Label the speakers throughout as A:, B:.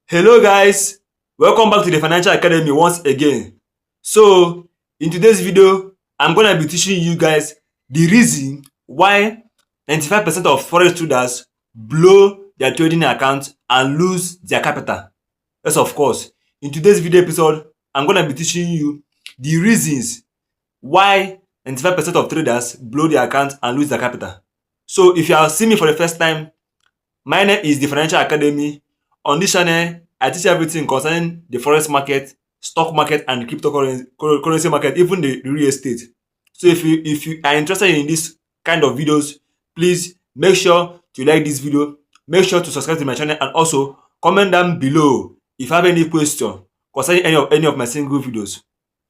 A: Hello guys, welcome back to the Financial Academy once again. So in today's video, I'm gonna be teaching you guys the reason why 95% of forex traders blow their trading account and lose their capital. Yes, of course. In today's video episode, I'm gonna be teaching you the reasons why 95% of traders blow their account and lose their capital. So if you are seeing me for the first time, my name is the Financial Academy. On this channel, I teach everything concerning the forex market, stock market, and cryptocurrency market, even the real estate. So if you are interested in this kind of videos, please make sure to like this video, make sure to subscribe to my channel, and also comment down below if you have any question concerning any of my single videos.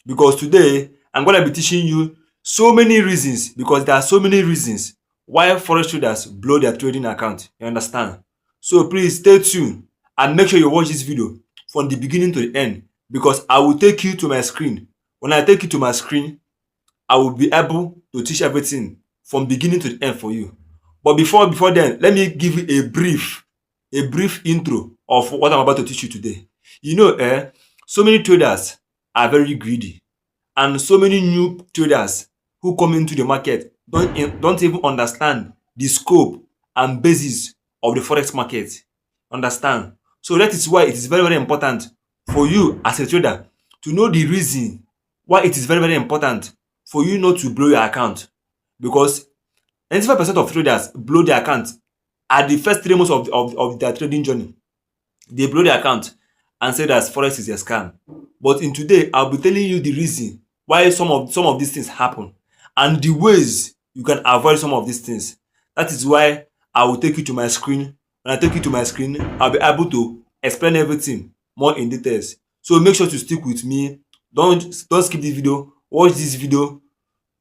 A: Because today I'm gonna be teaching you so many reasons, because there are so many reasons why forex traders blow their trading account. You understand? So please stay tuned and make sure you watch this video from the beginning to the end, because I will take you to my screen. When I take you to my screen, I will be able to teach everything from beginning to the end for you. But before then, let me give you a brief intro of what I'm about to teach you today. So many traders are very greedy, and so many new traders who come into the market don't even understand the scope and basis of the forex market. Understand? So that is why it is very, very important for you as a trader to know the reason why it is very, very important for you not to blow your account. Because 95% of traders blow their account at the first 3 months of their trading journey. They blow their account and say that forex is a scam. But in today, I'll be telling you the reason why some of these things happen and the ways you can avoid some of these things. That is why I will take you to my screen. When I take you to my screen, I'll be able to explain everything more in details. So make sure to stick with me. Don't skip this video. Watch this video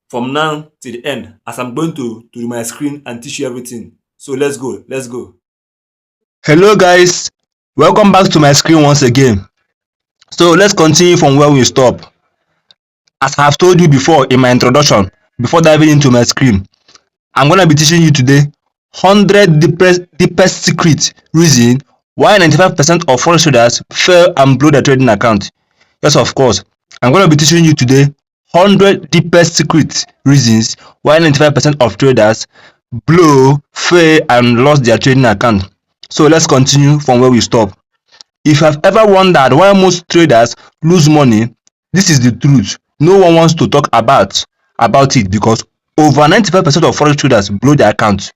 A: from now to the end, as I'm going to my screen and teach you everything. So let's go. Hello guys, welcome back to my screen once again. So let's continue from where we stop. As I have told you before in my introduction, before diving into my screen, I'm going to be teaching you today 100 deepest secret reason why 95% of forex traders fail and blow their trading account. Yes, of course. I'm going to be teaching you today 100 deepest secret reasons why 95% of traders blow, fail, and lost their trading account. So let's continue from where we stop. If you have ever wondered why most traders lose money, this is the truth. No one wants to talk about it, because over 95% of forex traders blow their accounts.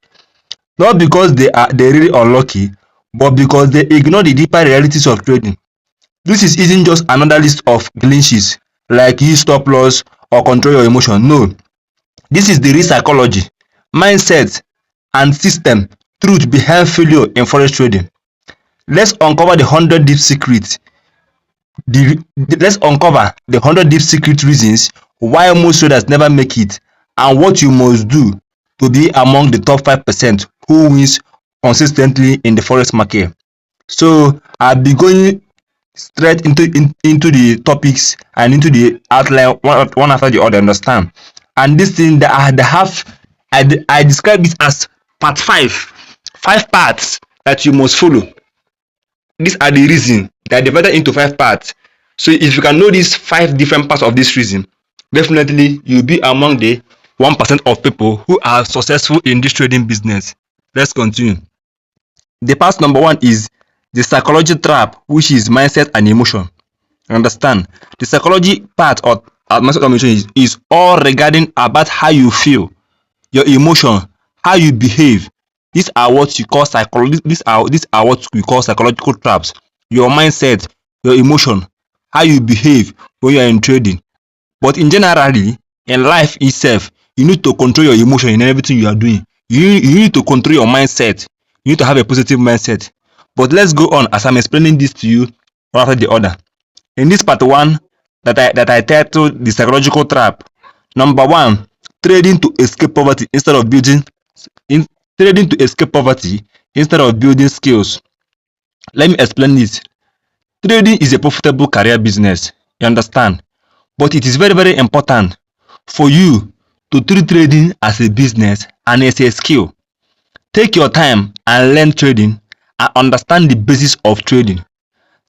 A: Not because they're really unlucky, but because they ignore the deeper realities of trading. This isn't just another list of glitches like use stop loss or control your emotion. No, this is the real psychology, mindset, and system truth behind failure in forex trading. Let's uncover the 100 deep secrets. Let's uncover the 100 deep secret reasons why most traders never make it, and what you must do to be among the top 5% who wins consistently in the forex market. So I'll be going straight into the topics and into the outline one after the other. Understand? And this thing that I describe it as part 5 parts that you must follow. These are the reasons. They are divided into 5 parts. So if you can know these 5 different parts of this reason, definitely you'll be among the 1% of people who are successful in this trading business. Let's continue. The part number 1 is the psychology trap, which is mindset and emotion. Understand? The psychology part of mindset and emotion is all regarding about how you feel, your emotion, how you behave. These are what you call these are what we call psychological traps. Your mindset, your emotion, how you behave when you are in trading. But in generally, in life itself, you need to control your emotion in everything you are doing. You need to control your mindset. You need to have a positive mindset. But let's go on as I'm explaining this to you one after the other. In this part 1 that I titled the psychological trap, number 1, trading to escape poverty instead of building skills. Let me explain this. Trading is a profitable career business. You understand? But it is very, very important for you to treat trading as a business and as a skill. Take your time and learn trading and understand the basis of trading.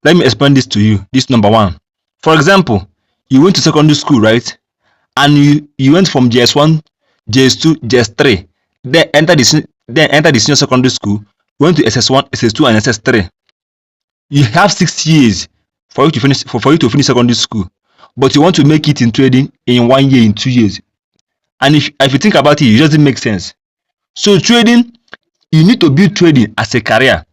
A: Let me explain this to you. This number one. For example, you went to secondary school, right? And you went from JS1, JS2, JS3, then enter the senior secondary school, went to SS1, SS2, and SS3. You have 6 years for you to finish secondary school, but you want to make it in trading in 1 year, in 2 years. And if you think about it, it doesn't make sense. So trading, you need to build trading as a career,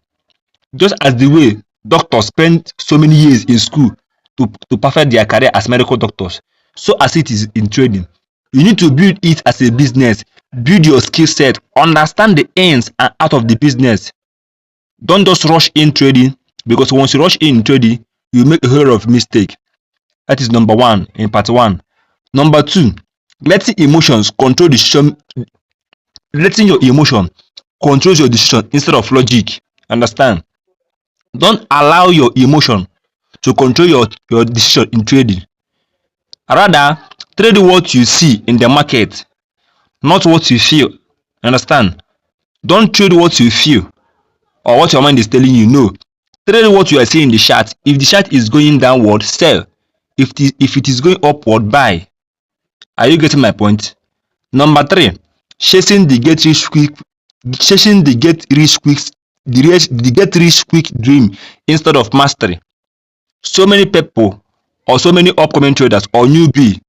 A: just as the way doctors spend so many years in school to perfect their career as medical doctors, so as it is in trading. You need to build it as a business, build your skill set, understand the ins and out of the business. Don't just rush in trading, because once you rush in trading, you make a whole lot of mistake. That is number one in part one. Number two, letting emotions control decision. Letting your emotion controls your decision instead of logic. Understand? Don't allow your emotion to control your decision in trading. Rather, trade what you see in the market, not what you feel. Understand? Don't trade what you feel or what your mind is telling you. No. Trade what you are seeing in the chart. If the chart is going downward, sell. If it is going upward, buy. Are you getting my point? Number three, chasing the get rich quick, chasing the get rich quick, the get rich quick dream instead of mastery. So many people or so many upcoming traders or newbie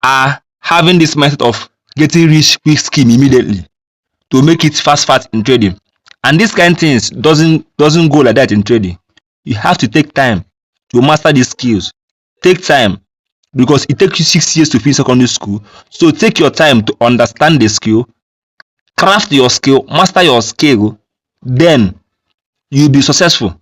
A: are having this mindset of getting rich quick scheme immediately to make it fast in trading. And this kind of things doesn't go like that in trading. You have to take time to master these skills. Take time, because it takes you 6 years to finish secondary school. So take your time to understand the skill, craft your skill, master your skill, then you'll be successful.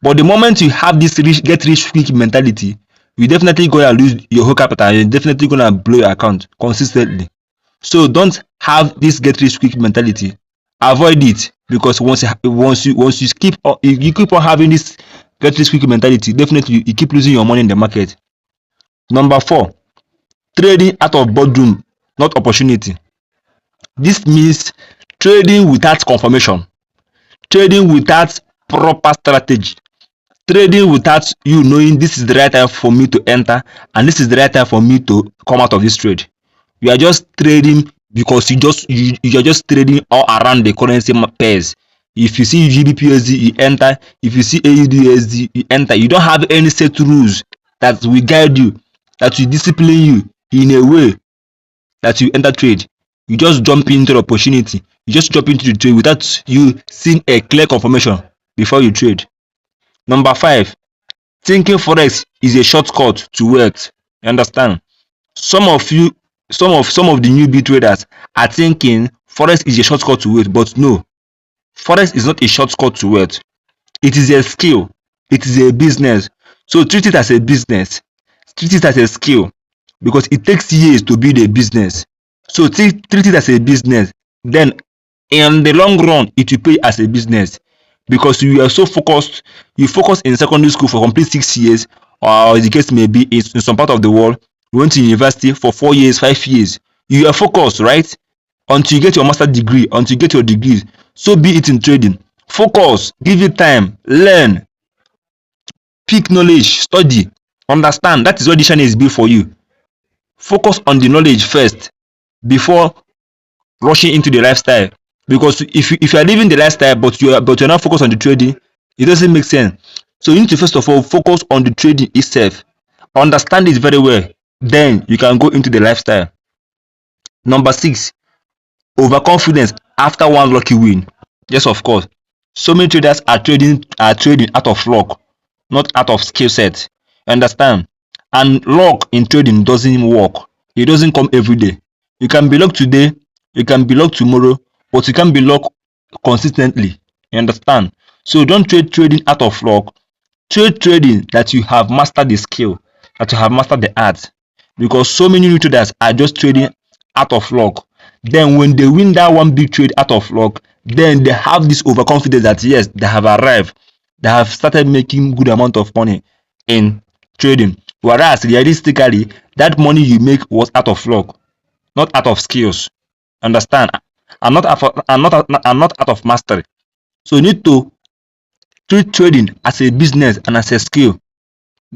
A: But the moment you have this get rich quick mentality, you're definitely gonna lose your whole capital and you're definitely gonna blow your account consistently. So don't have this get rich quick mentality. Avoid it, because once you keep on having this get rich quick mentality, definitely you keep losing your money in the market. Number four, trading out of boardroom, not opportunity. This means trading without confirmation, trading without proper strategy, trading without you knowing this is the right time for me to enter and this is the right time for me to come out of this trade. You are just trading because you are just trading all around the currency pairs. If you see GBPUSD, you enter. If you see AUDUSD, you enter. You don't have any set rules that will guide you, that will discipline you in a way that you enter trade. You just jump into the opportunity. You just jump into the trade without you seeing a clear confirmation before you trade. Number five, thinking Forex is a shortcut to wealth. You understand? Some of the newbie traders are thinking Forex is a shortcut to wealth, but no, Forex is not a shortcut to wealth. It is a skill. It is a business. So treat it as a business. Treat it as a skill, because it takes years to build a business. So treat it as a business. Then in the long run, it will pay as a business, because you are so focused. You focus in secondary school for complete 6 years, or the case may be in some part of the world. You went to university for 4 years, 5 years. You are focused, right? Until you get your master degree, until you get your degrees. So be it in trading. Focus, give it time, learn, pick knowledge, study, understand. That is what this channel is built for you. Focus on the knowledge first before rushing into the lifestyle, because if you are living the lifestyle but you're not focused on the trading, it doesn't make sense. So you need to first of all focus on the trading itself, understand it very well, then you can go into the lifestyle. Number six, overconfidence after one lucky win. Yes, of course, so many traders are trading out of luck, not out of skill set. Understand? And luck in trading doesn't work. It doesn't come every day. You can be luck today, you can be luck tomorrow, but you can't be luck consistently. You understand? So don't trade trading out of luck. Trade trading that you have mastered the skill, that you have mastered the art. Because so many new traders are just trading out of luck. Then when they win that one big trade out of luck, then they have this overconfidence that yes, they have arrived. They have started making good amount of money in trading. Whereas realistically, that money you make was out of luck, not out of skills. Understand? I'm not out of mastery. So you need to Treat trading as a business and as a skill.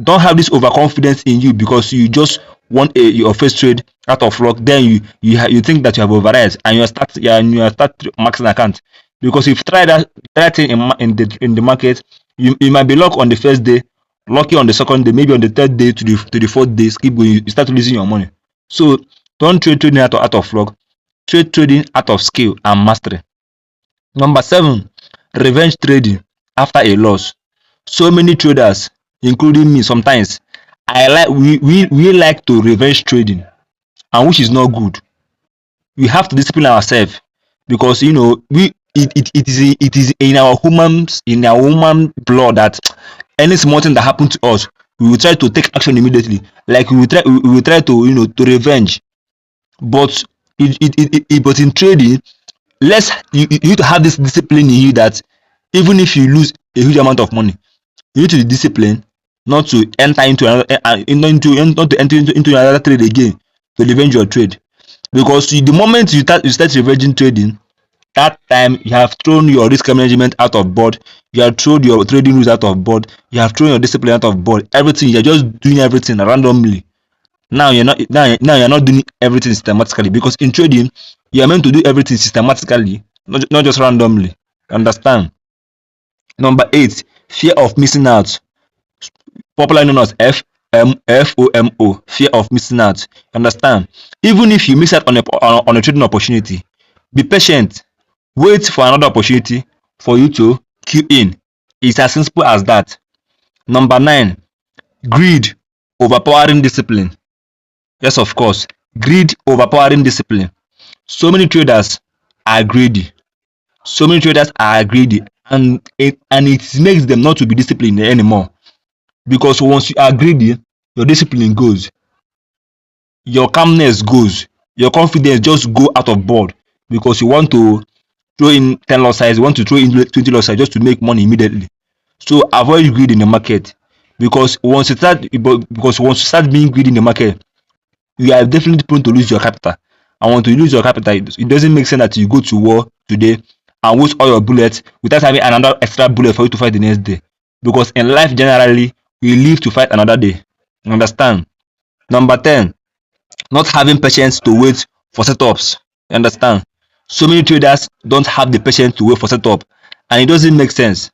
A: Don't have this overconfidence in you because you just want your first trade out of luck. Then you think that you have overrides and you start maxing account. Because if you try thing in the market, you might be lucky on the first day, lucky on the second day, maybe on the third day to the fourth day, keep going, you start losing your money. So don't trade trading out of luck. Trade trading out of skill and mastery. Number 7, revenge trading after a loss. So many traders, including me, sometimes we like to revenge trading, and which is not good. We have to discipline ourselves because it is in our human blood that any small thing that happen to us, we will try to take action immediately. Like we will try to to revenge. But but in trading, you need to have this discipline in you that even if you lose a huge amount of money, you need to be disciplined not to enter into another not to enter into another trade again to revenge your trade. Because the moment you start revenging trading, that time you have thrown your risk management out of board, you have thrown your trading rules out of board, you have thrown your discipline out of board, everything. You're just doing everything randomly. Now you're not doing everything systematically, because in trading you are meant to do everything systematically, not just randomly. Understand? Number 8, fear of missing out, popularly known as FOMO, fear of missing out. Understand? Even if you miss out on a trading opportunity, be patient. Wait for another opportunity for you to queue in. It's as simple as that. Number 9, greed overpowering discipline. Yes, of course, greed overpowering discipline. So many traders are greedy. So many traders are greedy, and it makes them not to be disciplined anymore. Because once you are greedy, your discipline goes, your calmness goes, your confidence just go out of board, because you want to throw in 10 lot size, you want to throw in 20 lot size just to make money immediately. So avoid greed in the market, because once you start being greedy in the market, you are definitely prone to lose your capital. And when you lose your capital, it doesn't make sense that you go to war today and waste all your bullets without having another extra bullet for you to fight the next day. Because in life generally, we live to fight another day. Understand? Number 10, not having patience to wait for setups. Understand? So many traders don't have the patience to wait for setup, and it doesn't make sense.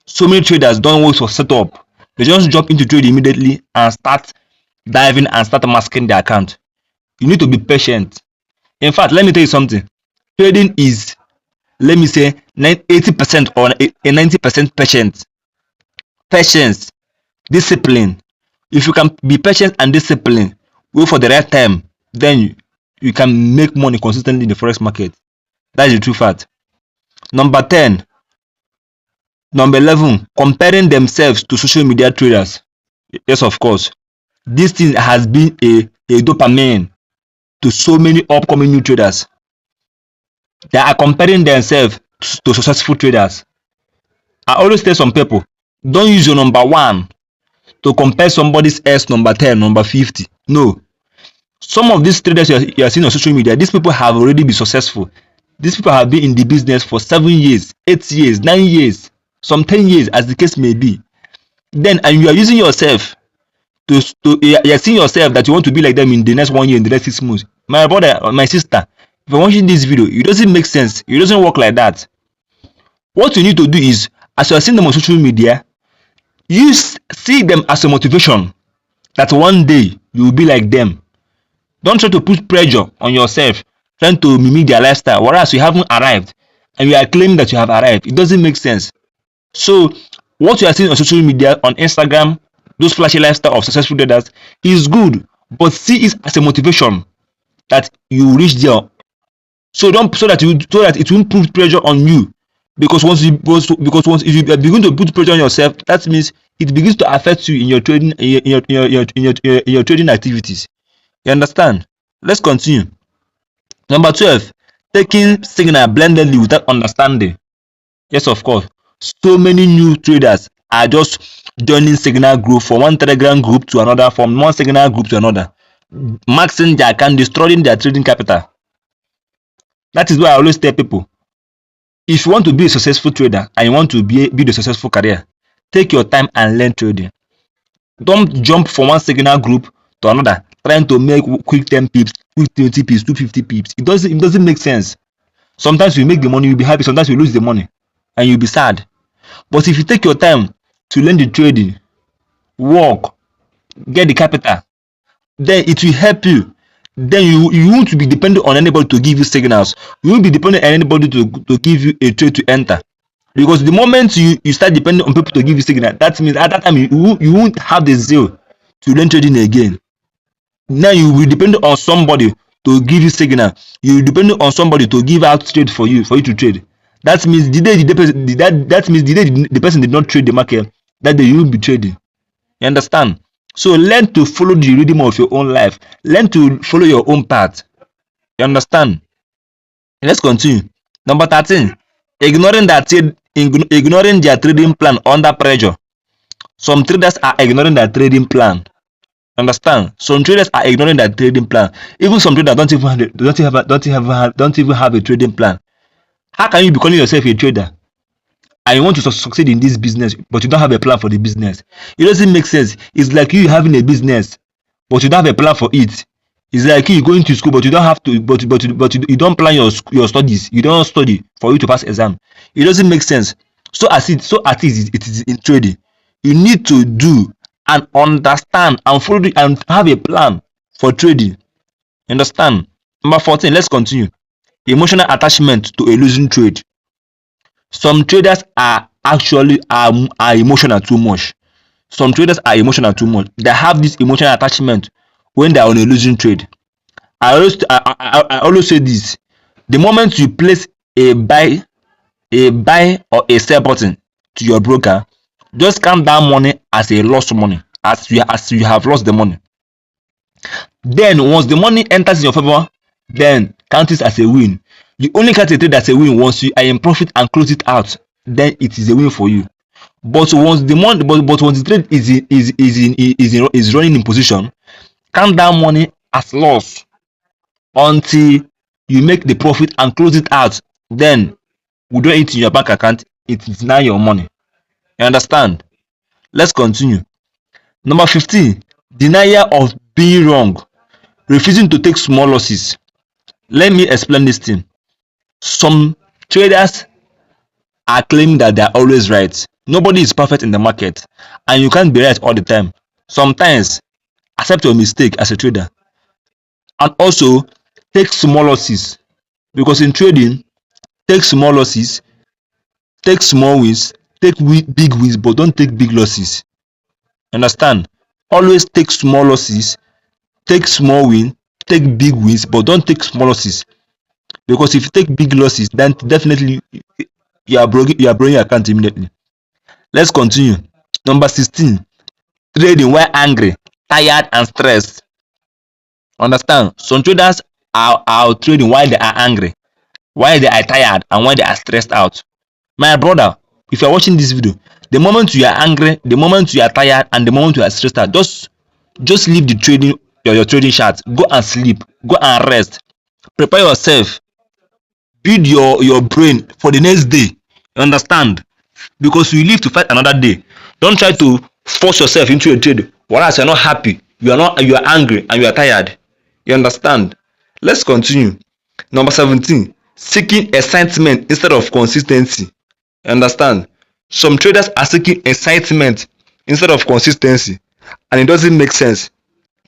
A: So many traders don't wait for setup. They just jump into trade immediately and start diving and start masking their account. You need to be patient. In fact, let me tell you something. Trading is, let me say, 80% or a 90% patient. Patience, discipline. If you can be patient and disciplined, wait for the right time, then you can make money consistently in the forex market. That is the true fact. Number 10, number 11, comparing themselves to social media traders. Yes, of course. This thing has been a dopamine to so many upcoming new traders. They are comparing themselves to successful traders. I always tell some people, don't use your number 1 to compare somebody's else number 10, number 50. No. Some of these traders you are seeing on social media, these people have already been successful. These people have been in the business for 7 years, 8 years, 9 years, some 10 years, as the case may be. Then, and you are using yourself you are seeing yourself that you want to be like them in the next 1 year, in the next 6 months. My brother or my sister, if you're watching this video, it doesn't make sense. It doesn't work like that. What you need to do is, as you are seeing them on social media, you see them as a motivation that one day you will be like them. Don't try to put pressure on yourself trying to mimic their lifestyle, whereas you haven't arrived and you are claiming that you have arrived. It doesn't make sense. So what you are seeing on social media, on Instagram, those flashy lifestyle of successful traders is good, but see it as a motivation that you reach there. So that it won't put pressure on you. Because once you begin to put pressure on yourself, that means it begins to affect you in your trading in your trading activities. You understand? Let's continue. Number 12, taking signal blindly without understanding. Yes, of course. So many new traders are just joining signal group, from one telegram group to another, from one signal group to another, maxing their account, destroying their trading capital. That is why I always tell people,
B: If you want to be a successful trader and you want to build a successful career, take your time and learn trading. Don't jump from one signal group to another trying to make quick 10 pips, quick 20 pips, 250 pips. It doesn't make sense. Sometimes you make the money, you'll be happy, sometimes you lose the money and you'll be sad. But if you take your time to learn the trading, work, get the capital, then it will help you. Then you won't be dependent on anybody to give you signals. You won't be dependent on anybody to give you a trade to enter. Because the moment you start depending on people to give you signal, that means at that time you won't have the zeal to learn trading again. Now you will depend on somebody to give you signal. You will depend on somebody to give out trade for you to trade. That means the day the person did not trade the market, that day you will be trading. You understand? So learn to follow the rhythm of your own life. Learn to follow your own path. You understand? Let's continue. Number 13, ignoring their trading plan under pressure. Some traders are ignoring their trading plan. Understand? Some traders are ignoring their trading plan. Even some traders don't even have a trading plan. How can you be calling yourself a trader and you want to succeed in this business, but you don't have a plan for the business? It doesn't make sense. It's like you having a business, but you don't have a plan for it. It's like you going to school, but you don't have to, but you don't plan your studies. You don't study for you to pass exam. It doesn't make sense. So it is in trading. You need to do and understand and follow and have a plan for trading. Understand? Number 14, let's continue. Emotional attachment to a losing trade. Some traders are emotional too much. Some traders are emotional too much. They have this emotional attachment when they are on a losing trade. I always say this: the moment you place a buy or a sell button to your broker, just count that money as a lost money, as you have lost the money. Then once the money enters in your favor, then count it as a win. You only count a trade as a win once you are in profit and close it out, then it is a win for you. But once the money but once the trade is running in position, count that money as loss until you make the profit and close it out. Then withdraw it in your bank account, it is now your money. You understand? Let's continue. Number 15, denial of being wrong. Refusing to take small losses. Let me explain this thing. Some traders are claiming that they are always right. Nobody is perfect in the market, and you can't be right all the time. Sometimes accept your mistake as a trader, and also take small losses, because in trading, take small losses, take small wins, take big wins, but don't take big losses. Understand? Always take small losses, take small win, take big wins, but don't take small losses. Because if you take big losses, then definitely you are blowing your account immediately. Let's continue. Number 16, trading while angry, tired and stressed. Understand? Some traders are trading while they are angry, while they are tired, and while they are stressed out. My brother, if you are watching this video, the moment you are angry, the moment you are tired, and the moment you are stressed out, just leave the trading, your trading chart, go and sleep, go and rest, prepare yourself, build your brain for the next day. You understand? Because you live to fight another day. Don't try to force yourself into a trade whereas you're not happy, you are angry, and you are tired. You understand? Let's continue. Number 17, seeking excitement instead of consistency. You understand? Some traders are seeking excitement instead of consistency, and it doesn't make sense.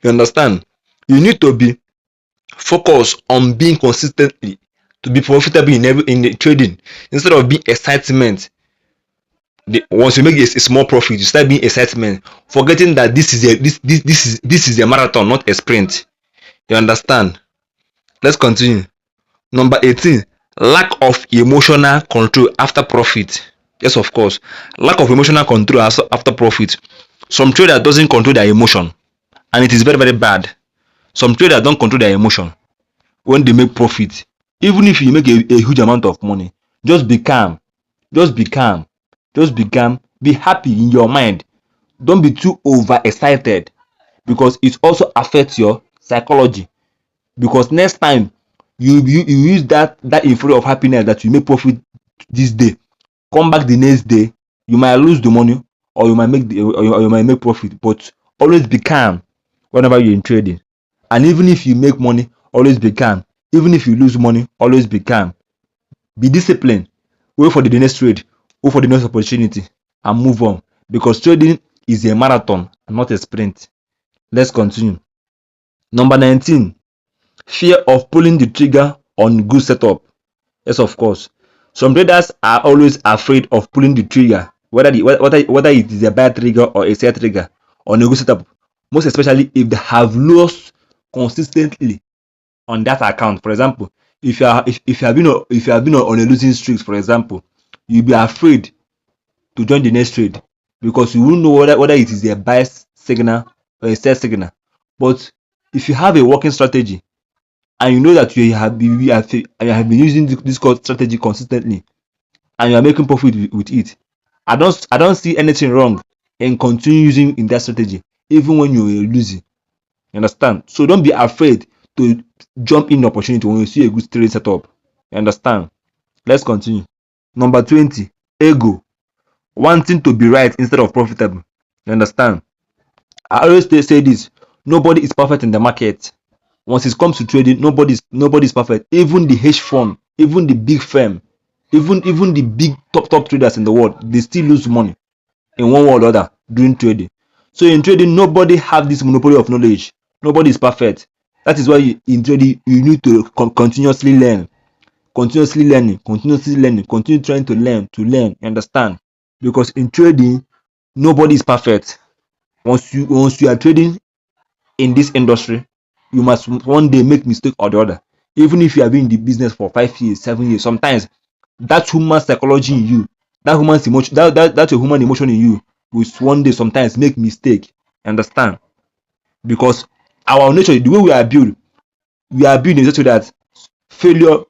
B: You understand? You need to be focused on being consistently to be profitable in the trading instead of being excitement. Once you make a small profit, you start being excitement, forgetting that this is a marathon, not a sprint. You understand? Let's continue. Number 18, lack of emotional control after profit. Yes, of course, lack of emotional control after profit. Some trader doesn't control their emotion, and it is very, very bad. Some traders don't control their emotion when they make profit. Even if you make a huge amount of money, just be calm, just be calm, just be calm, be happy in your mind. Don't be too over excited, because it also affects your psychology. Because next time you use that euphoria of happiness that you make profit
A: this day, come back the next day, you might lose the money or you might make or you might make profit. But always be calm whenever you're in trading. And even if you make money, always be calm. Even if you lose money, always be calm. Be disciplined. Wait for the next trade, wait for the next opportunity, and move on. Because trading is a marathon and not a sprint. Let's continue. Number 19, fear of pulling the trigger on good setup. Yes, of course. Some traders are always afraid of pulling the trigger, whether it is a buy trigger or a sell trigger on a good setup. Most especially if they have lost consistently on that account. For example, if you have been on a losing streak, for example, you'll be afraid to join the next trade because you won't know whether it is a buy signal or a sell signal. But if you have a working strategy and you know that you have been using this strategy consistently and you are making profit with it, I don't see anything wrong in continuing using in that strategy even when you are losing. You understand? So don't be afraid to jump in the opportunity when you see a good trade setup. You understand? Let's continue. Number 20, ego. Wanting to be right instead of profitable. You understand? I always say this: nobody is perfect in the market. Once it comes to trading, nobody is perfect. Even the hedge fund, even the big firm, even the big top traders in the world, they still lose money in one way or the other during trading. So in trading, nobody have this monopoly of knowledge. Nobody is perfect. That is why in trading you need to continuously learn, continue trying to learn. You understand? Because in trading, nobody is perfect. Once you are trading in this industry, you must one day make mistake or the other. Even if you have been in the business for 5 years, 7 years, sometimes that human psychology in you, that human emotion, that your human emotion in you will one day sometimes make mistake. Understand? Because our nature, the way we are built in such a way that failure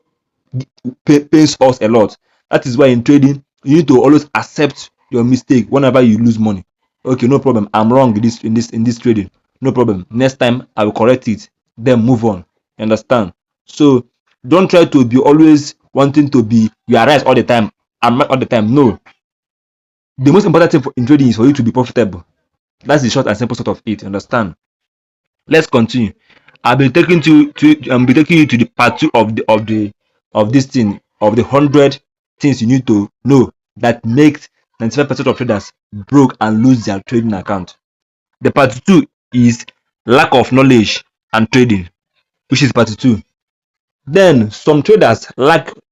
A: pains us a lot. That is why in trading you need to always accept your mistake whenever you lose money. Okay, no problem, I'm wrong in this trading. No problem, next time I will correct it, then move on. You understand? So don't try to be always wanting to be you are right all the time, I'm right all the time. No, the most important thing in trading is for you to be profitable. That's the short and simple sort of it. Understand? Let's continue. I'll be taking you to the part 2 of this thing, of the 100 things you need to know that makes 95% of traders broke and lose their trading account. The part 2 is lack of knowledge and trading, which is part 2. Then some traders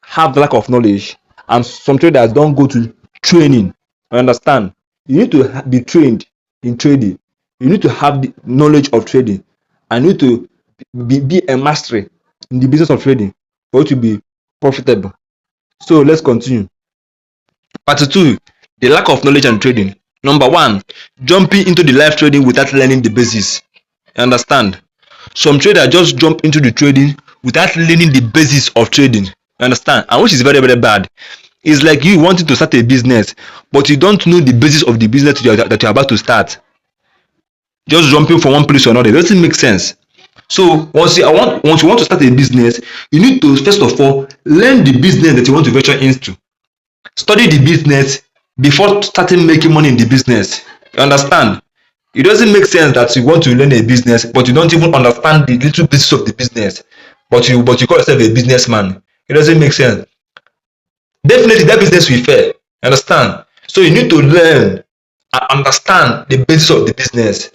A: have lack of knowledge, and some traders don't go to training. I understand? You need to be trained in trading. You need to have the knowledge of trading, and you need to be a mastery in the business of trading for you to be profitable. So let's continue. Part 2, the lack of knowledge and trading. Number 1, jumping into the live trading without learning the basics. You understand? Some traders just jump into the trading without learning the basics of trading. You understand? And which is very, very bad. It's like you wanting to start a business, but you don't know the basis of the business that you're about to start. Just jumping from one place to another, it doesn't make sense. So once you want to start a business, you need to first of all learn the business that you want to venture into. Study the business before starting making money in the business. You understand? It doesn't make sense that you want to learn a business, but you don't even understand the little bits of the business, but you call yourself a businessman. It doesn't make sense. Definitely that business will fail. You understand? So you need to learn and understand the basis of the business.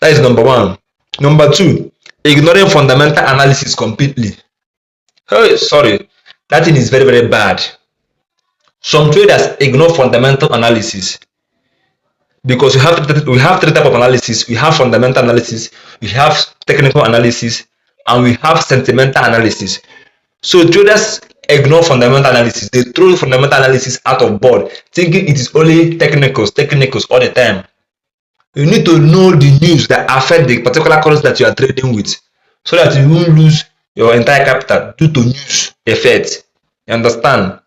A: That is number 1. Number 2, ignoring fundamental analysis completely. Oh, sorry, that thing is very, very bad. Some traders ignore fundamental analysis because we have three types of analysis. We have fundamental analysis, we have technical analysis, and we have sentimental analysis. So traders ignore fundamental analysis. They throw fundamental analysis out of board, thinking it is only technicals all the time. You need to know the news that affect the particular currency that you are trading with, so that you won't lose your entire capital due to news effect. You understand?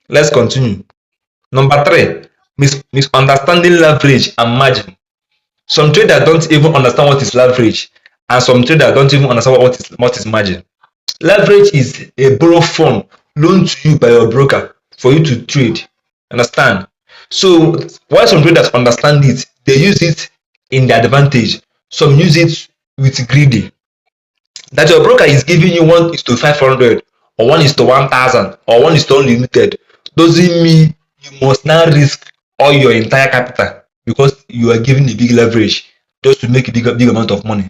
A: Let's continue. Number 3, misunderstanding leverage and margin. Some traders don't even understand what is leverage, and some traders don't even understand what is margin. Leverage is a borrowed fund loaned to you by your broker
B: for you to trade. Understand? So while some traders understand it, they use it in their advantage. Some use it with greedy. That your broker is giving you 1:500 or 1:1000 or 1:unlimited doesn't mean you must now risk all your entire capital because you are giving a big leverage just to make a big amount of money.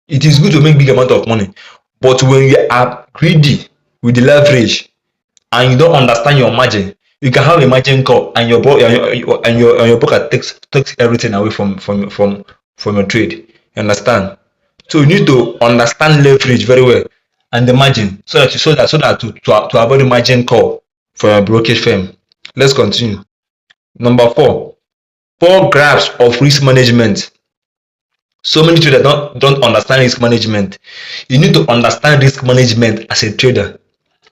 B: It is good to make big amount of money, but when you are greedy with the leverage and you don't understand your margin, you can have a margin call and your broker takes everything away from your trade. You understand? So you need to understand leverage very well and the margin so that to avoid the margin call for your brokerage firm. Let's continue. Number 4, poor grasp of risk management. So many traders don't understand risk management. You need to understand risk management as a trader.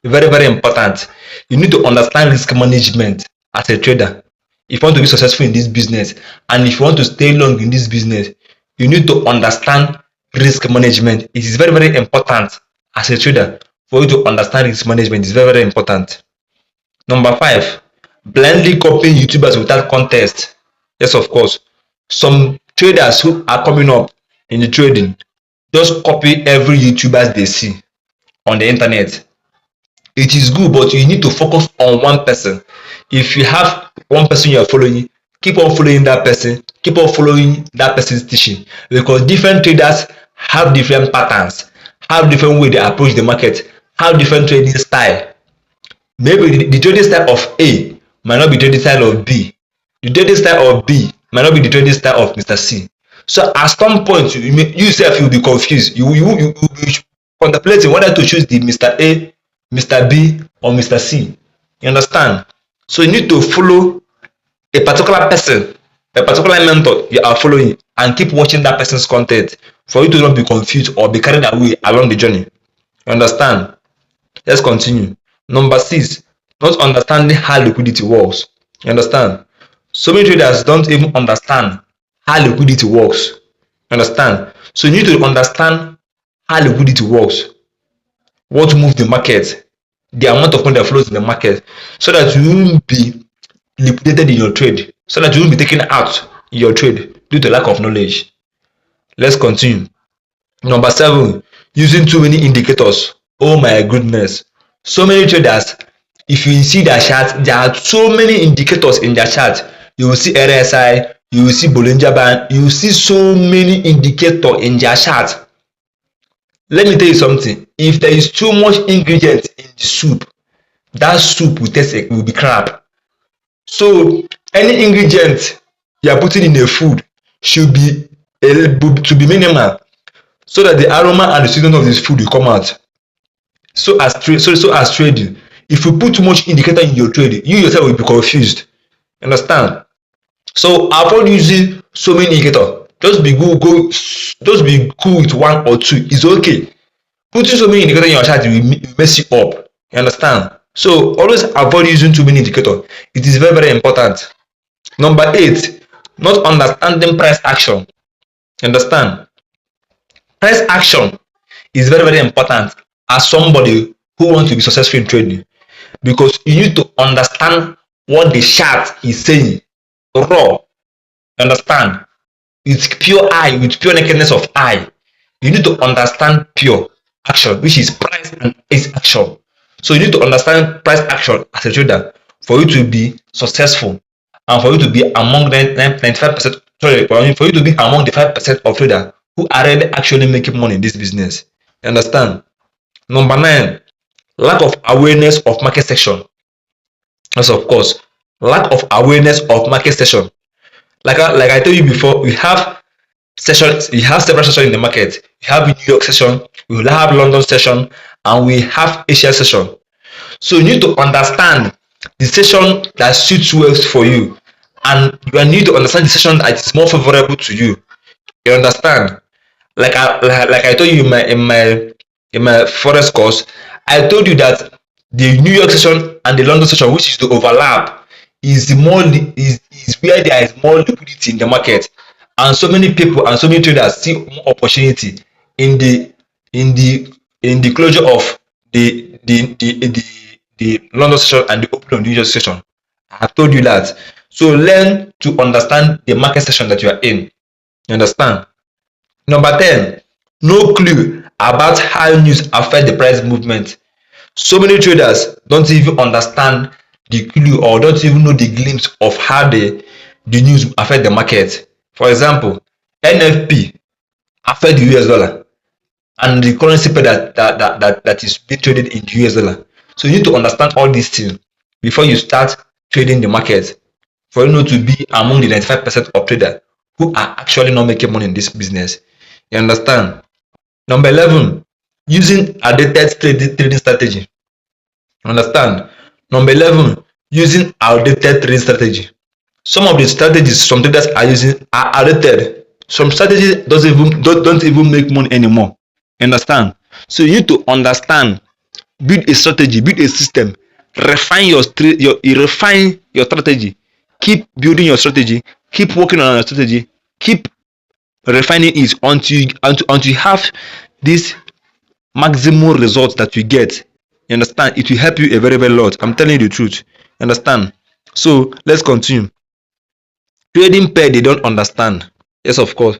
B: Very, very important. You need to understand risk management as a trader. If you want to be successful in this business and if you want to stay long in this business, you need to understand risk management. It is very, very important as a trader for you to understand risk management. It's very, very important. Number 5, blindly copying YouTubers without context. Yes, of course. Some traders who are coming up in the trading just copy every YouTuber they see on the internet. It is good, but you need to focus on one person. If you have one person you are following, keep on following that person, keep on following that person's teaching, because different traders have different patterns, have different way they approach the market, have different trading style. Maybe the trading style of A might not be trading style of B. The trading style of B might not be the trading style of Mr. C. So at some point, you yourself will be confused. You will be contemplating whether to choose the Mr. A, Mr. B, or Mr. C. You understand? So you need to follow a particular person, a particular mentor you are following, and keep watching that person's content for you to not be confused or be carried away along the journey. You understand? Let's continue. Number 6, not understanding how liquidity works. You understand? So many traders don't even understand how liquidity works. You understand? So you need to understand how liquidity works, what moves the market, the amount of money that flows in the market, so that you won't be liquidated in your trade, so that you won't be taken out in your trade due to lack of knowledge. Let's continue. Number 7, using too many indicators. Oh my goodness. So many traders, if you see their chart, there are so many indicators in their chart. You will see RSI, you will see Bollinger Band, you will see so many indicators in their chart. Let me tell you something. If there is too much ingredient in the soup, that soup will be crap. So any ingredient you are putting in a food should be minimal, so that the aroma and the sweetness of this food will come out. So as trading, if you put too much indicator in your trading, you yourself will be confused. Understand? So avoid using so many indicators. Just be cool with one or two. It's okay. Putting so many indicators in your chart will mess you up. You understand? So always avoid using too many indicators. It is very, very important. Number 8, not understanding price action. You understand? Price action is very, very important as somebody who wants to be successful in trading, because you need to understand what the chart is saying raw. Understand? With pure eye, with pure nakedness of eye, you need to understand pure action, which is price and is action. So you need to understand price action as a trader for you to be successful and for you to be among the 95%. Sorry, for you to be among the 5% of traders who are really actually making money in this business. You understand? Number 9, lack of awareness of market section. Yes, of course, lack of awareness of market section. Like I told you before, we have sessions. We have several sessions in the market. We have New York session, we will have London session, and we have Asia session. So you need to understand the session that suits well for you, and you need to understand the session that is more favorable to you. You understand? Like I told you in my Forex course, I told you that the New York session and the London session, which is the overlap, is where there is more liquidity in the market, and so many people and so many traders see more opportunity in the in the closure of the the London session and the opening of the New York session. I have told you that. So learn to understand the market session that you are in. You understand? Number 10, no clue about how news affect the price movement. So many traders don't even understand the clue or don't even know the glimpse of how the news affect the market. For example, NFP affect the US dollar and the currency pair that is being traded in the US dollar. So you need to understand all these things before you start trading the market for you not to be among the 95% of traders who are actually not making money in this business. You understand? Number 11, using outdated trading strategy. Understand? Number 11, using outdated trading strategy. Some of the strategies some traders are using are outdated. Some strategies don't even make money anymore. Understand? So you need to understand, build a strategy, build a system, refine refine your strategy. Keep building your strategy, keep working on your strategy, keep refining it until you have this maximum results that you get. You understand? It will help you a very lot. I'm telling you the truth. You understand? So let's continue. Trading pair they don't understand. Yes, of course.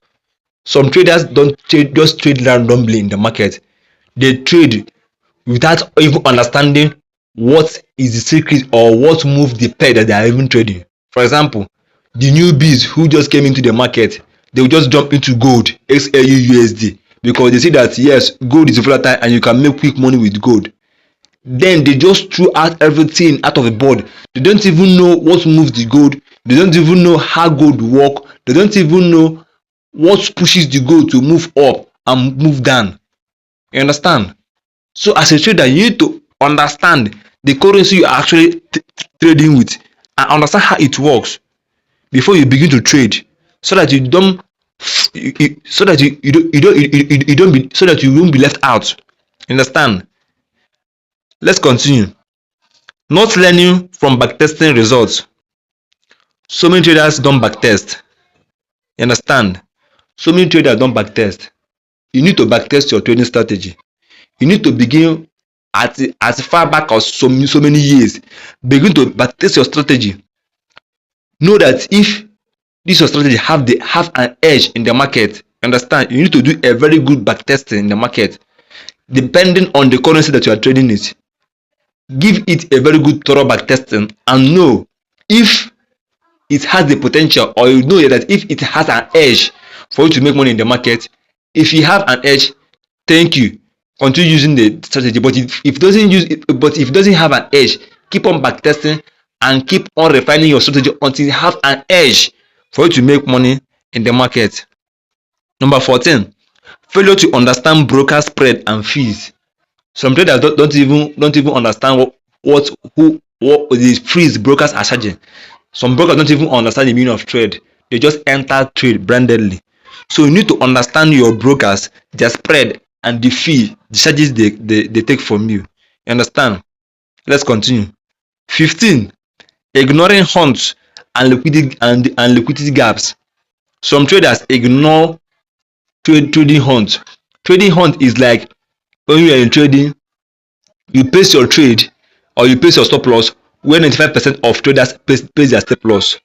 B: Some traders don't just trade randomly in the market. They trade without even understanding what is the secret or what move the pair that they are even trading. For example, the newbies who just came into the market, they will just jump into gold, XAU because they see that yes, gold is volatile and you can make quick money with gold. Then they just threw out everything out of the board. They don't even know what moves the gold. They don't even know how gold work. They don't even know what pushes the gold to move up and move down. You understand? So as a trader, you need to understand the currency you are actually trading with and understand how it works before you begin to trade, so that you don't so that you don't be so that you won't be left out. Understand? Let's continue. Not learning from backtesting results. So many traders don't backtest. You understand? So many traders don't backtest. You need to backtest your trading strategy. You need to begin at as far back as so many years. Begin to backtest your strategy. Know that if this your strategy have an edge in the market, understand, you need to do a very good backtesting in the market, depending on the currency that you are trading it. Give it a very good thorough backtesting and know if it has the potential, or you know that if it has an edge for you to make money in the market. If you have an edge, thank you, continue using the strategy. But if it doesn't use it, but if it doesn't have an edge, keep on backtesting and keep on refining your strategy until you have an edge for you to make money in the market. Number 14, failure to understand broker spread and fees. Some traders don't even understand what the fees brokers are charging. Some brokers don't even understand the meaning of trade. They just enter trade brandedly. So you need to understand your brokers, their spread, and the fee, the charges they take from you. You understand? Let's continue. 15, ignoring hunts and liquidity gaps. Some traders ignore trading hunt. Trading hunt is like when you are in trading, you place your trade or you place your stop loss when 95% of traders place their stop loss.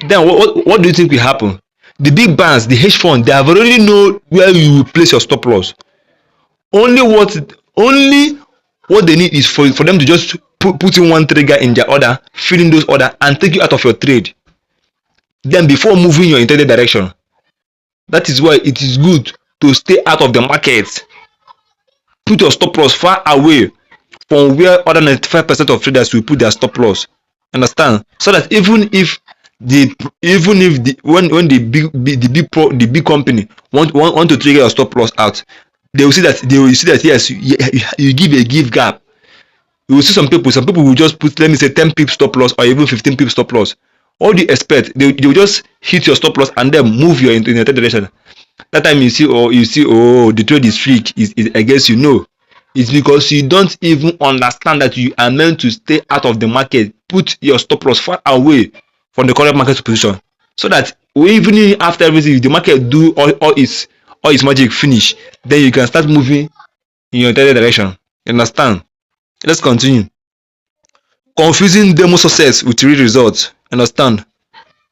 B: Then what do you think will happen? The big banks, the hedge fund, they have already know where you will place your stop loss. Only what they need is for them to just put in one trigger in their order, fill in those order and take you out of your trade. Then before moving your intended direction. That is why it is good to stay out of the market. Put your stop loss far away from where other 95% of traders will put their stop loss. Understand? So that even if when the big company want to trigger your stop loss out, they will see that yes, you give gap. You will see some people will just put, let me say, 10 pip stop loss or even 15 pip stop loss. What do you expect? They will just hit your stop loss and then move you in the third direction. That time you see the trade is freak, is against you. No, it's because you don't even understand that you are meant to stay out of the market. Put your stop loss far away from the current market position, so that even after everything, the market do all its magic finish, then you can start moving in your intended direction. You understand? Let's continue. confusing demo success with real results. Understand?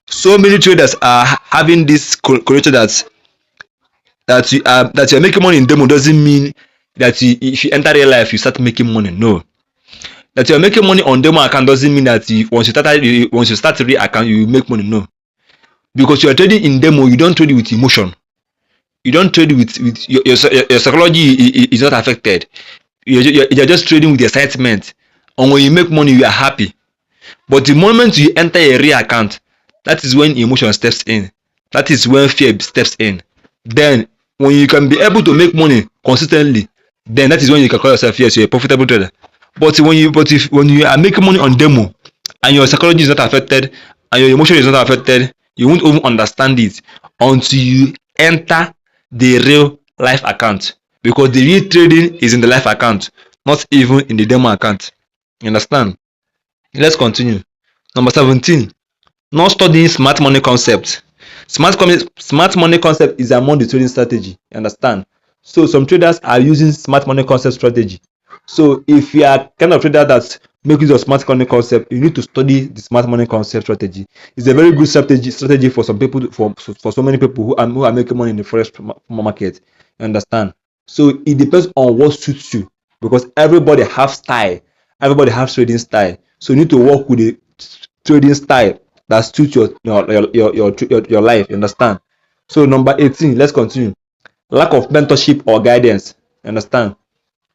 B: So many traders are having this correlation that you're making money in demo doesn't mean that if you enter real life you start making money. No, that you're making money on demo account doesn't mean that once you start a real account you make money. No, because you're trading in demo, you don't trade with emotion. You don't trade with your psychology is not affected. You're just trading with excitement, and when you make money you are happy. But the moment you enter a real account, that is when emotion steps in. That is when fear steps in. Then when you can be able to make money consistently, then that is when you can call yourself, yes, you're a profitable trader. But when you are making money on demo and your psychology is not affected and your emotion is not affected, you won't even understand it until you enter the real life account, because the real trading is in the life account, not even in the demo account. You understand? Let's continue. Number 17, not studying smart money concept. Smart money concept is among the trading strategy. You understand? So some traders are using smart money concept strategy. So if you are kind of trader that make use of smart money concept, you need to study the smart money concept strategy. It's a very good strategy for some people, for so many people who are making money in the forex market. You understand? So it depends on what suits you, because everybody have style, everybody have trading style. So you need to work with the trading style that suits your life. You understand? So number 18, let's continue. Lack of mentorship or guidance. You understand?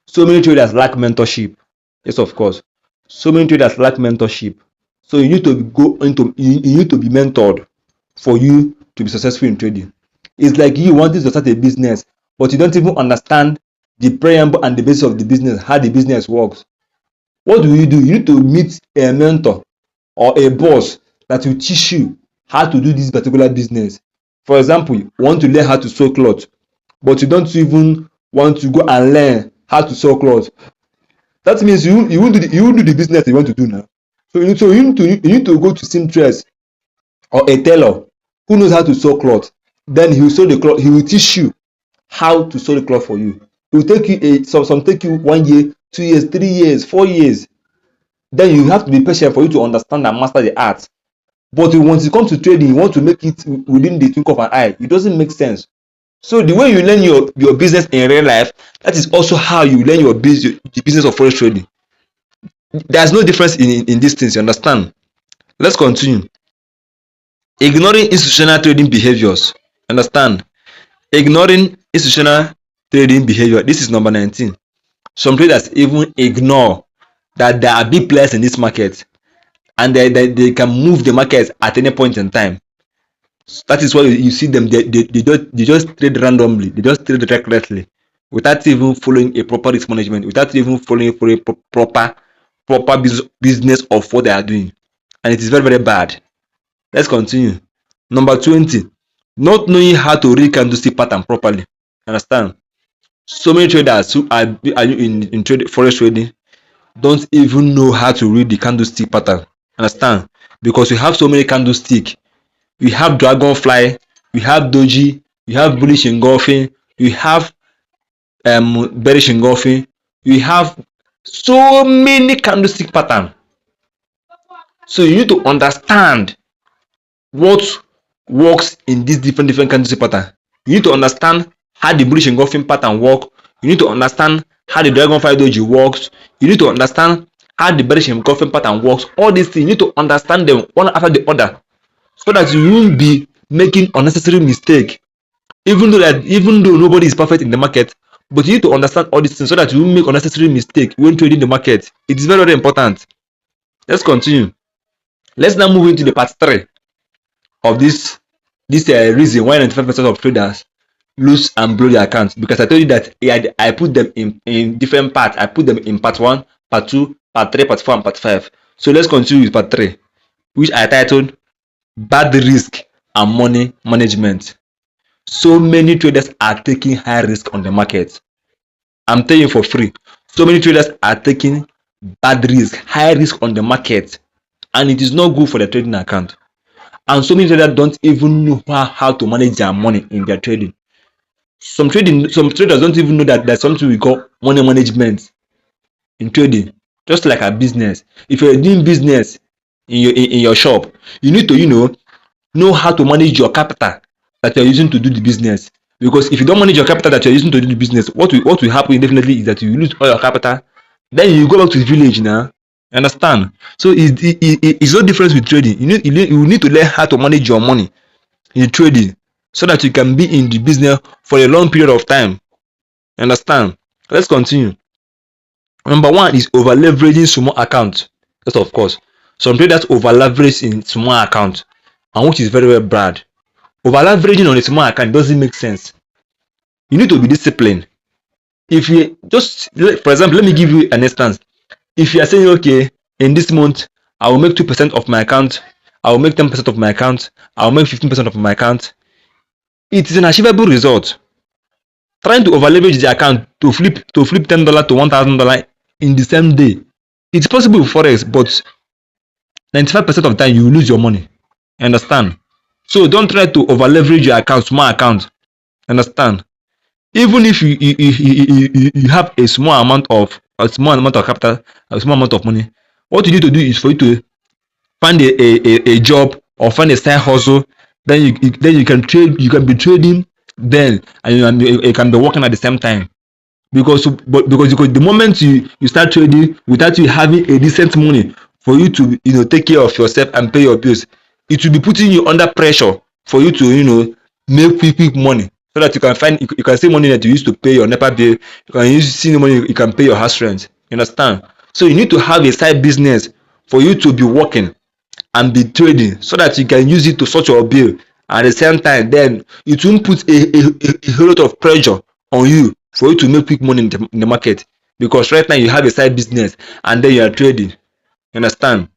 B: So many traders lack mentorship. Yes, of course. So many traders lack mentorship. So you need to you need to be mentored for you to be successful in trading. It's like you wanting to start a business, but you don't even understand the preamble and the basis of the business, how the business works. What do? You need to meet a mentor or a boss that will teach you how to do this particular business. For example, you want to learn how to sew cloth, but you don't even want to go and learn how to sew cloth. That means you won't do the business you want to do now. So you need to go to seamstress or a tailor who knows how to sew cloth. Then he will sew the cloth. He will teach you how to sew the cloth for you. It will take you some take you 1 year, 2 years, 3 years, 4 years. Then you have to be patient for you to understand and master the art. But once you come to trading, you want to make it within the twinkle of an eye. It doesn't make sense. So the way you learn your business in real life, that is also how you learn the business of forex trading. There's no difference in these things. You understand? Let's continue. Ignoring institutional trading behaviors. Understand? Ignoring institutional trading behavior. This is number 19. Some traders even ignore that there are big players in this market, and they can move the market at any point in time. That is why you see them, they just trade randomly, they just trade recklessly, without even following a proper risk management, without even following for a proper business of what they are doing. And it is very, very bad. Let's continue. Number 20, not knowing how to read candlestick pattern properly. Understand? So many traders who are in forex trading don't even know how to read the candlestick pattern. Understand? Because we have so many candlestick. We have dragonfly, we have doji, we have bullish engulfing, we have bearish engulfing, we have so many candlestick pattern. So you need to understand what works in this different candlestick pattern. You need to understand how the bullish engulfing pattern work. You need to understand how the dragonfly doji works. You need to understand how the bearish engulfing pattern works. All these things you need to understand them one after the other, so that you won't be making unnecessary mistake. Even though nobody is perfect in the market, but you need to understand all these things so that you won't make unnecessary mistake when trading the market. It is very, very important. Let's continue. Let's now move into the part 3 of this reason why 95% of traders lose and blow their accounts. Because I told you that I put them in different parts. I put them in part 1, part 2, part 3, part 4, and part 5. So let's continue with part 3, which I titled bad risk and money management. So many traders are taking high risk on the market. I'm telling you for free. So many traders are taking bad risk, high risk on the market, and it is not good for the trading account. And so many traders don't even know how to manage their money in their trading. Some traders don't even know that there's something we call money management in trading.
A: Just like a business. If you're doing business in your shop, you need to know how to manage your capital that you're using to do the business. Because if you don't manage your capital that you're using to do the business, what will happen definitely is that you lose all your capital. Then you go back to the village now. You understand? So it's no difference with trading. You need to learn how to manage your money in trading so that you can be in the business for a long period of time. You understand? Let's continue. Number one is over leveraging small account. Yes, of course. Some traders over leverage in small account, and which is very, very bad. Over leveraging on a small account doesn't make sense. You need to be disciplined. If you just, for example, let me give you an instance. If you are saying, okay, in this month, I will make 2% of my account, I will make 10% of my account, I will make 15% of my account, it is an achievable result. Trying to over leverage the account to flip $10 to $1,000 in the same day, it's possible with Forex, but 95% of the time you will lose your money. You understand? So don't try to over leverage your account, small account. Understand? Even if you have a small amount of capital, a small amount of money, what you need to do is for you to find a job or find a side hustle. Then you can trade. You can be trading then, and you can be working at the same time. Because the moment you start trading without you having a decent money for you to take care of yourself and pay your bills, it will be putting you under pressure for you to make quick money, so that you can save money that you use to pay your NEPA bill. You can use see money you can pay your house rent. You understand? So you need to have a side business for you to be working and be trading, so that you can use it to sort your bill. At the same time, then it won't put a whole lot of pressure on you for you to make quick money in the market, because right now you have a side business and then you are trading. You understand?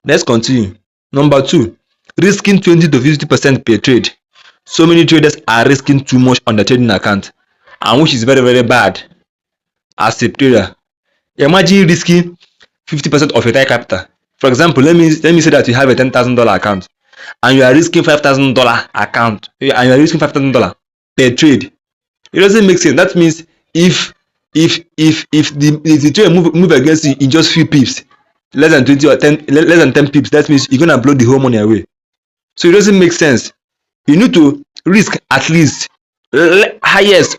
A: Let's continue. Number two, risking 20 to 50% per trade. So many traders are risking too much on the trading account, and which is very, very bad. As a trader, imagine risking 50% of your entire capital. For example, let me say that you have a $10,000 account and you are risking $5,000 account, and you are risking $5,000 per trade. It doesn't make sense. That means if the trade move against you in just few pips, less than 20 or 10, less than 10 pips, that means you're gonna blow the whole money away. So it doesn't make sense. You need to risk at least highest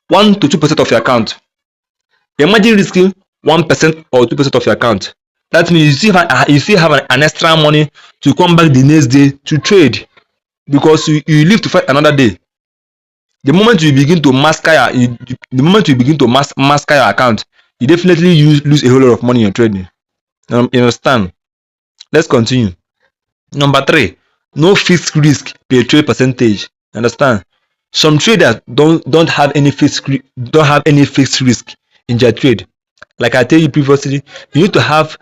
A: 1 to 2% of your account. Imagine risking 1% or 2% of your account. That means you still have an extra money to come back the next day to trade, because you live to fight another day. The moment you begin to masker your account, you definitely lose a whole lot of money in trading. You understand? Let's continue. Number three, no fixed risk per trade percentage. Understand? Some traders don't have any fixed risk in their trade. Like I tell you previously, you need to have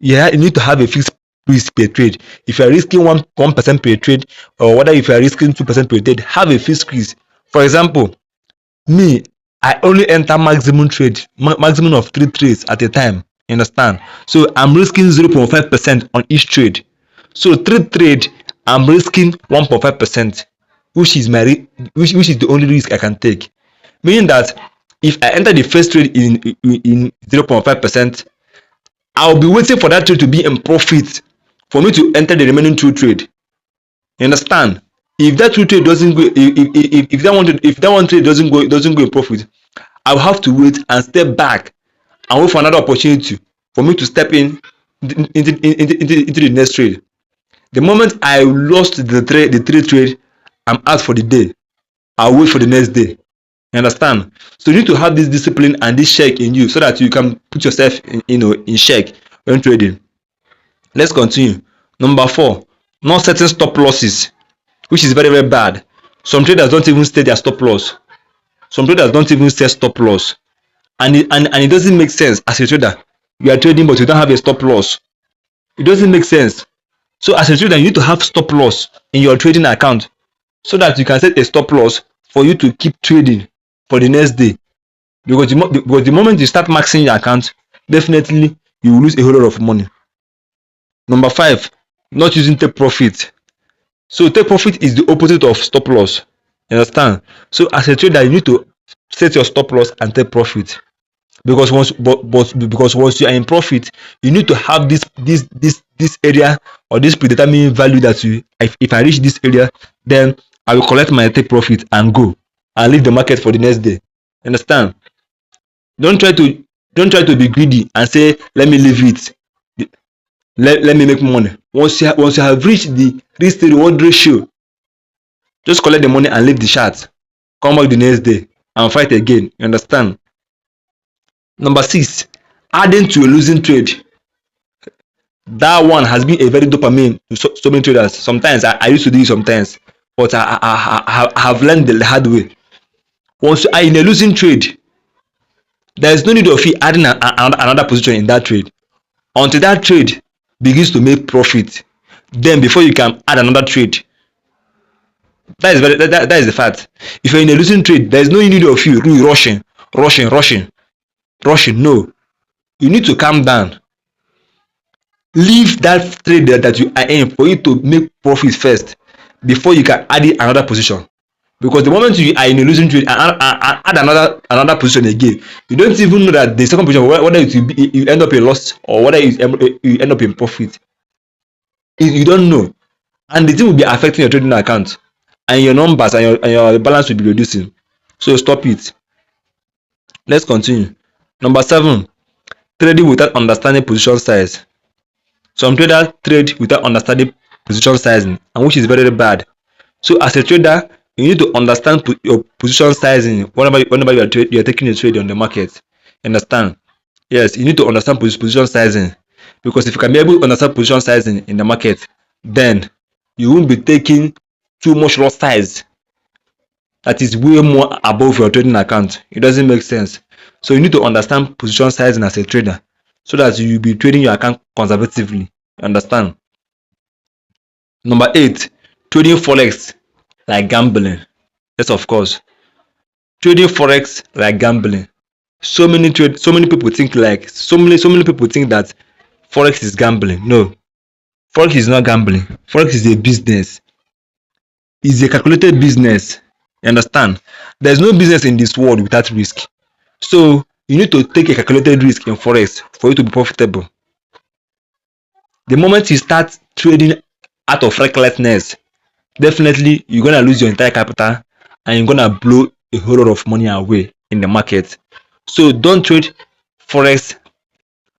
A: a fixed risk per trade. If you are risking 1% per trade, or whether if you are risking 2% per trade, have a fixed risk. For example, me, I only enter maximum of 3 trades at a time. You understand? So I'm risking 0.5% on each trade. So 3 trade, I'm risking 1.5%, which is which is the only risk I can take. Meaning that if I enter the first trade in 0.5%, I'll be waiting for that trade to be in profit for me to enter the remaining 2 trade. You understand? If that 2 trade doesn't go, if that one trade doesn't go in profit, I'll have to wait and step back and wait for another opportunity for me to step into the next trade. The moment I lost the trade, I'm out for the day. I'll wait for the next day. You understand? So you need to have this discipline and this check in you, so that you can put yourself in check when trading. Let's continue. Number 4, not setting stop losses, which is very, very bad. Some traders don't even set their stop loss. Some traders don't even set stop loss, and it doesn't make sense. As a trader, you are trading but you don't have a stop loss. It doesn't make sense. So as a trader, you need to have stop loss in your trading account, so that you can set a stop loss for you to keep trading for the next day. Because the moment you start maxing your account, definitely you will lose a whole lot of money. Number 5, not using take profit. So take profit is the opposite of stop loss. You understand? So as a trader, you need to set your stop loss and take profit.
B: because once you are in profit, you need to have this area or this predetermined value that you, if I reach this area, then I will collect my take profit and go and leave the market for the next day. Understand? Don't try to don't try to be greedy and say let me leave it, let me make money. Once you have reached the risk to reward ratio, just collect the money and leave the chart, come back the next day and fight again. You understand? Number 6, adding to a losing trade. That one has been a very dopamine to so many traders. Sometimes I used to do it sometimes, but I have learned the hard way. Once you are in a losing trade, there is no need of you adding another position in that trade until that trade begins to make profit. Then before you can add another trade. That is the fact. If you're in a losing trade, there is no need of you rushing. No, you need to calm down. Leave that trade that you are in for you to make profit first before you can add in another position. Because the moment you are in a losing trade and add another position again, you don't even know that the second position, whether it will be, you end up in loss or whether you end up in profit. You don't know, and the thing will be affecting your trading account and your numbers and your balance will be reducing. So stop it. Let's continue. Number 7, trading without understanding position size. Some traders trade without understanding position sizing, and which is very, very bad. So as a trader, you need to understand your position sizing whenever you are taking a trade on the market. Understand? Yes, you need to understand position sizing, because if you can be able to understand position sizing in the market, then you won't be taking too much loss size that is way more above your trading account. It doesn't make sense. So you need to understand position sizing as a trader so that you will be trading your account conservatively. Understand? Number 8, trading forex like gambling. Yes, of course. Trading forex like gambling. So many people think that forex is gambling. No, forex is not gambling. Forex is a business. It's a calculated business. You understand? There's no business in this world without risk. So you need to take a calculated risk in forex for you to be profitable. The moment you start trading out of recklessness, definitely you're gonna lose your entire capital and you're gonna blow a whole lot of money away in the market. So don't trade forex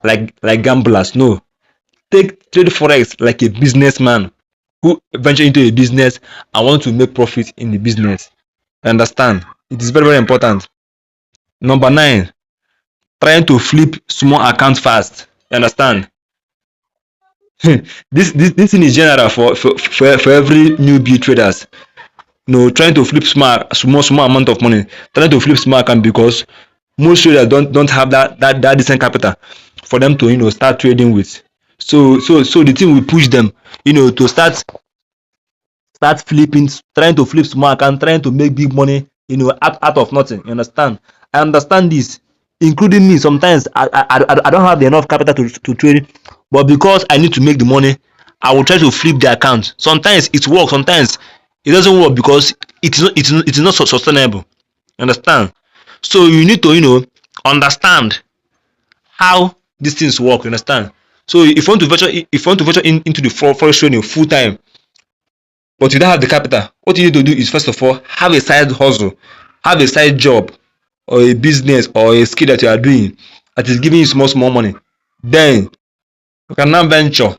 B: like gamblers. No, trade forex like a businessman who venture into a business and want to make profit in the business. Understand? It is very, very important. Number 9, trying to flip small account fast. Understand? This thing is general for every newbie traders. Trying to flip small amount of money, trying to flip small account, because most traders don't have that decent capital for them to start trading with. So the thing will push them to start flipping, trying to flip small account, trying to make big money out of nothing. You understand? I understand this, including me. Sometimes I don't have enough capital to trade, but because I need to make the money, I will try to flip the account. Sometimes it works, sometimes it doesn't work, because it is not sustainable. You understand? So you need to understand how these things work. You understand? So if you want to venture into the forex trading full time, but you don't have the capital, what you need to do is, first of all, have a side hustle, have a side job or a business or a skill that you are doing that is giving you small money. Then you can now venture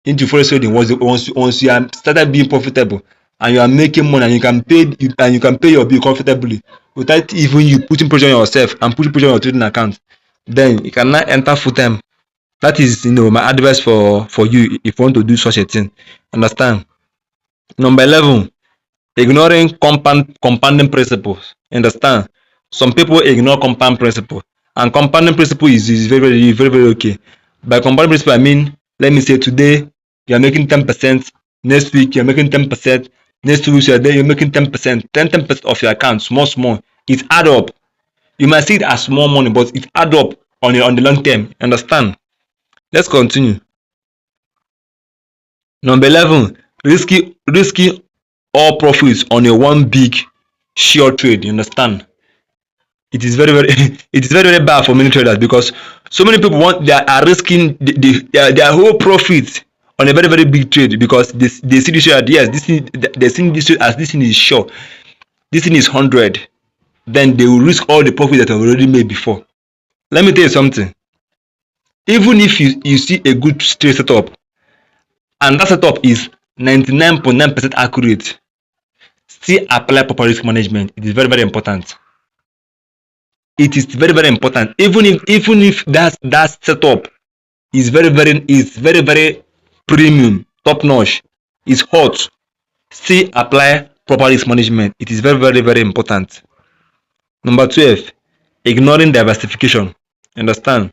B: into forex trading once you are started being profitable and you are making money, and you can pay your bill comfortably without even you putting pressure on yourself and putting pressure on your trading account. Then you can now enter full time. That is my advice for you if you want to do such a thing. Understand? Number 11, ignoring compounding principles. Understand? Some people ignore compound principle, and compounding principle is very, very, very, very okay. By compounding principle, I mean, let me say today you are making 10%, next week you are making 10%, next 2 weeks you're making 10%, 10% of your account, small. It add up. You might see it as small money, but it add up on the long term. Understand? Let's continue. Number 11, risky all profits on a one big sure trade. You understand? It is very very it is very very bad for many traders because so many people they are risking their whole profit on a very very big trade because they see this trade, yes, this thing, they see this trade as this thing is sure, this thing is 100, then they will risk all the profit that have already made before. Let me tell you something. Even if you see a good trade setup and that setup is 99.9% accurate, still apply proper risk management. It is very very important. It is very very important. Even if that setup is very very premium, top notch, is hot, still apply proper risk management. It is very very very important. Number 12, ignoring diversification. Understand?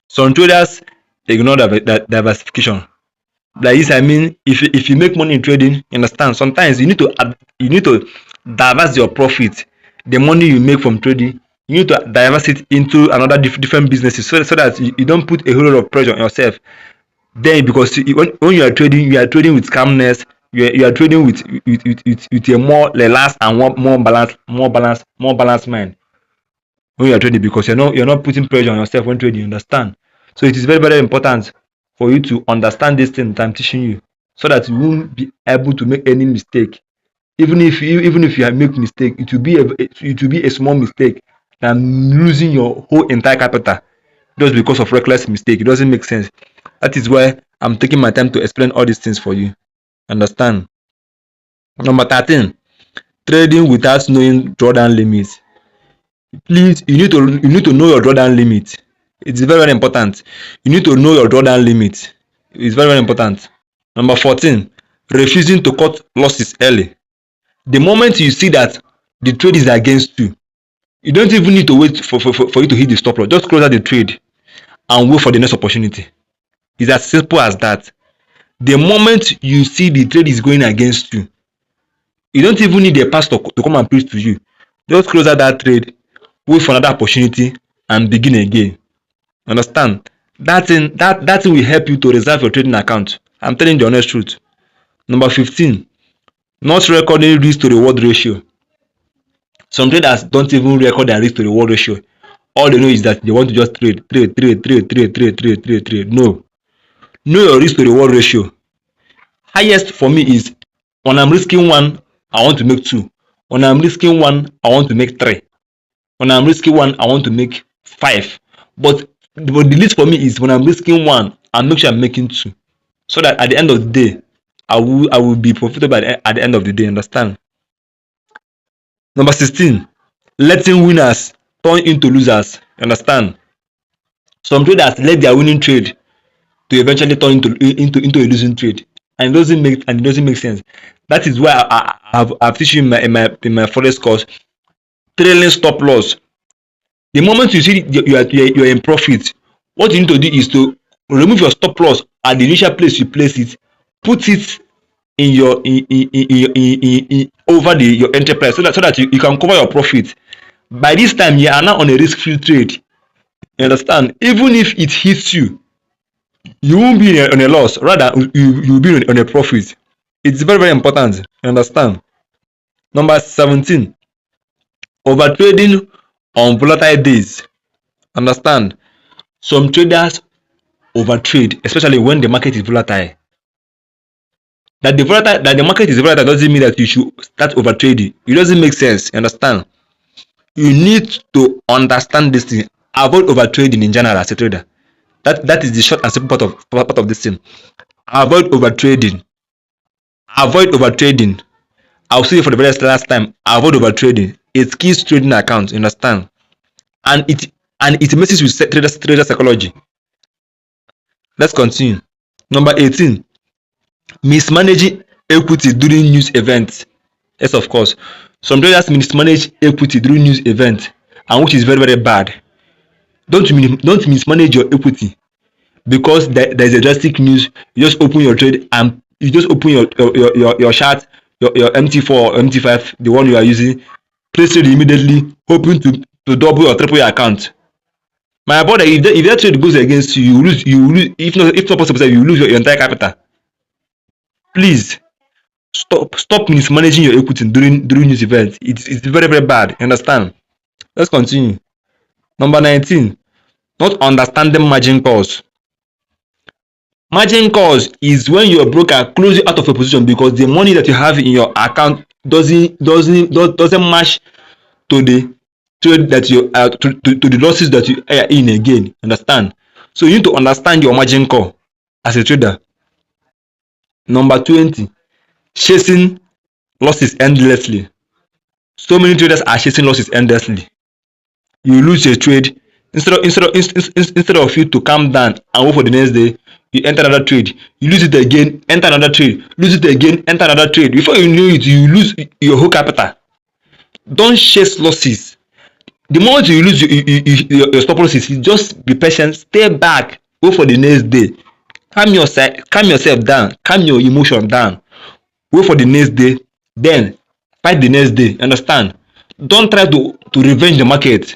B: Some traders ignore diversification. By this I mean, if you make money in trading, you understand, sometimes you need to diverse your profit. The money you make from trading, you need to diverse it into another different businesses, so that you don't put a whole lot of pressure on yourself. Then because when you are trading with calmness, you are trading with a more relaxed and more balanced mind when you are trading, because you're not putting pressure on yourself when trading, you understand. So it is very very important for you to understand this thing that I'm teaching you, so that you won't be able to make any mistake. Even if you make mistake, it will be a small mistake than losing your whole entire capital just because of reckless mistake. It doesn't make sense. That is why I'm taking my time to explain all these things for you. Understand? Number 13, trading without knowing drawdown limits. Please, you need to know your drawdown limit. It's very very important. You need to know your drawdown limit. It's very very important. Number 14, refusing to cut losses early. The moment you see that the trade is against you, you don't even need to wait for you to hit the stop loss. Just close out the trade and wait for the next opportunity. It's as simple as that. The moment you see the trade is going against you, you don't even need a pastor to come and preach to you. Just close out that trade, wait for another opportunity, and begin again. Understand? That thing will help you to reserve your trading account. I'm telling you the honest truth. Number 15, not recording risk to reward ratio. Some traders don't even record their risk to reward ratio. All they know is that they want to just trade. No. Know your risk to reward ratio. Highest for me is when I'm risking one, I want to make two. When I'm risking one, I want to make three. When I'm risking one, I want to make five. But the least for me is when I'm risking one, I make sure I'm making two, so that at the end of the day, I will be profitable at the end of the day. Understand? Number 16, letting winners turn into losers. Understand? Some traders let their winning trade to eventually turn into a losing trade, and it doesn't make sense. That is why I've teach you in my forex course, trailing stop loss. The moment you see you're in profit, what you need to do is to remove your stop loss at the initial place you place it, put it in your over your enterprise, so that you can cover your profit. By this time, you are now on a risk-free trade. You understand? Even if it hits you, you won't be on a loss. Rather, you'll be on a profit. It's very very important. You understand? Number 17, overtrading on volatile days. Understand? Some traders overtrade, especially when the market is volatile. That the market is volatile doesn't mean that you should start overtrading. It doesn't make sense. You understand? You need to understand this thing. Avoid overtrading in general as a trader. That is the short and simple part of this thing. Avoid overtrading. Avoid overtrading. I'll say it for the very last time. Avoid overtrading. It kills trading accounts. You understand? And it messes with trader psychology. Let's continue. Number 18, mismanaging equity during news events. Yes, of course. Some traders mismanage equity during news events, and which is very very bad. Don't mismanage your equity because there is a drastic news. You just open your trade and you just open your chart, your MT4 or MT5, the one you are using, place trade immediately, hoping to double or triple your account. My brother, if that trade goes against you, you lose. If not possible, you lose your entire capital. Please stop mismanaging your equity during news events. It's very very bad. You understand?
A: Let's continue. Number 19, not understanding margin calls. Margin calls is when your broker closes you out of a position because the money that you have in your account doesn't match to the trade that you to the losses that you are in again. Understand? So you need to understand your margin call as a trader. Number 20, chasing losses endlessly. So many traders are chasing losses endlessly. You lose a trade, instead of you to calm down and wait for the next day, you enter another trade, you lose it again, enter another trade, lose it again, enter another trade. Before you know it, you lose your whole capital. Don't chase losses. The moment you lose your stop losses, you just be patient, stay back, wait for the next day, calm yourself down, calm your emotion down, wait for the next day, then fight the next day. Understand? Don't try to revenge the market,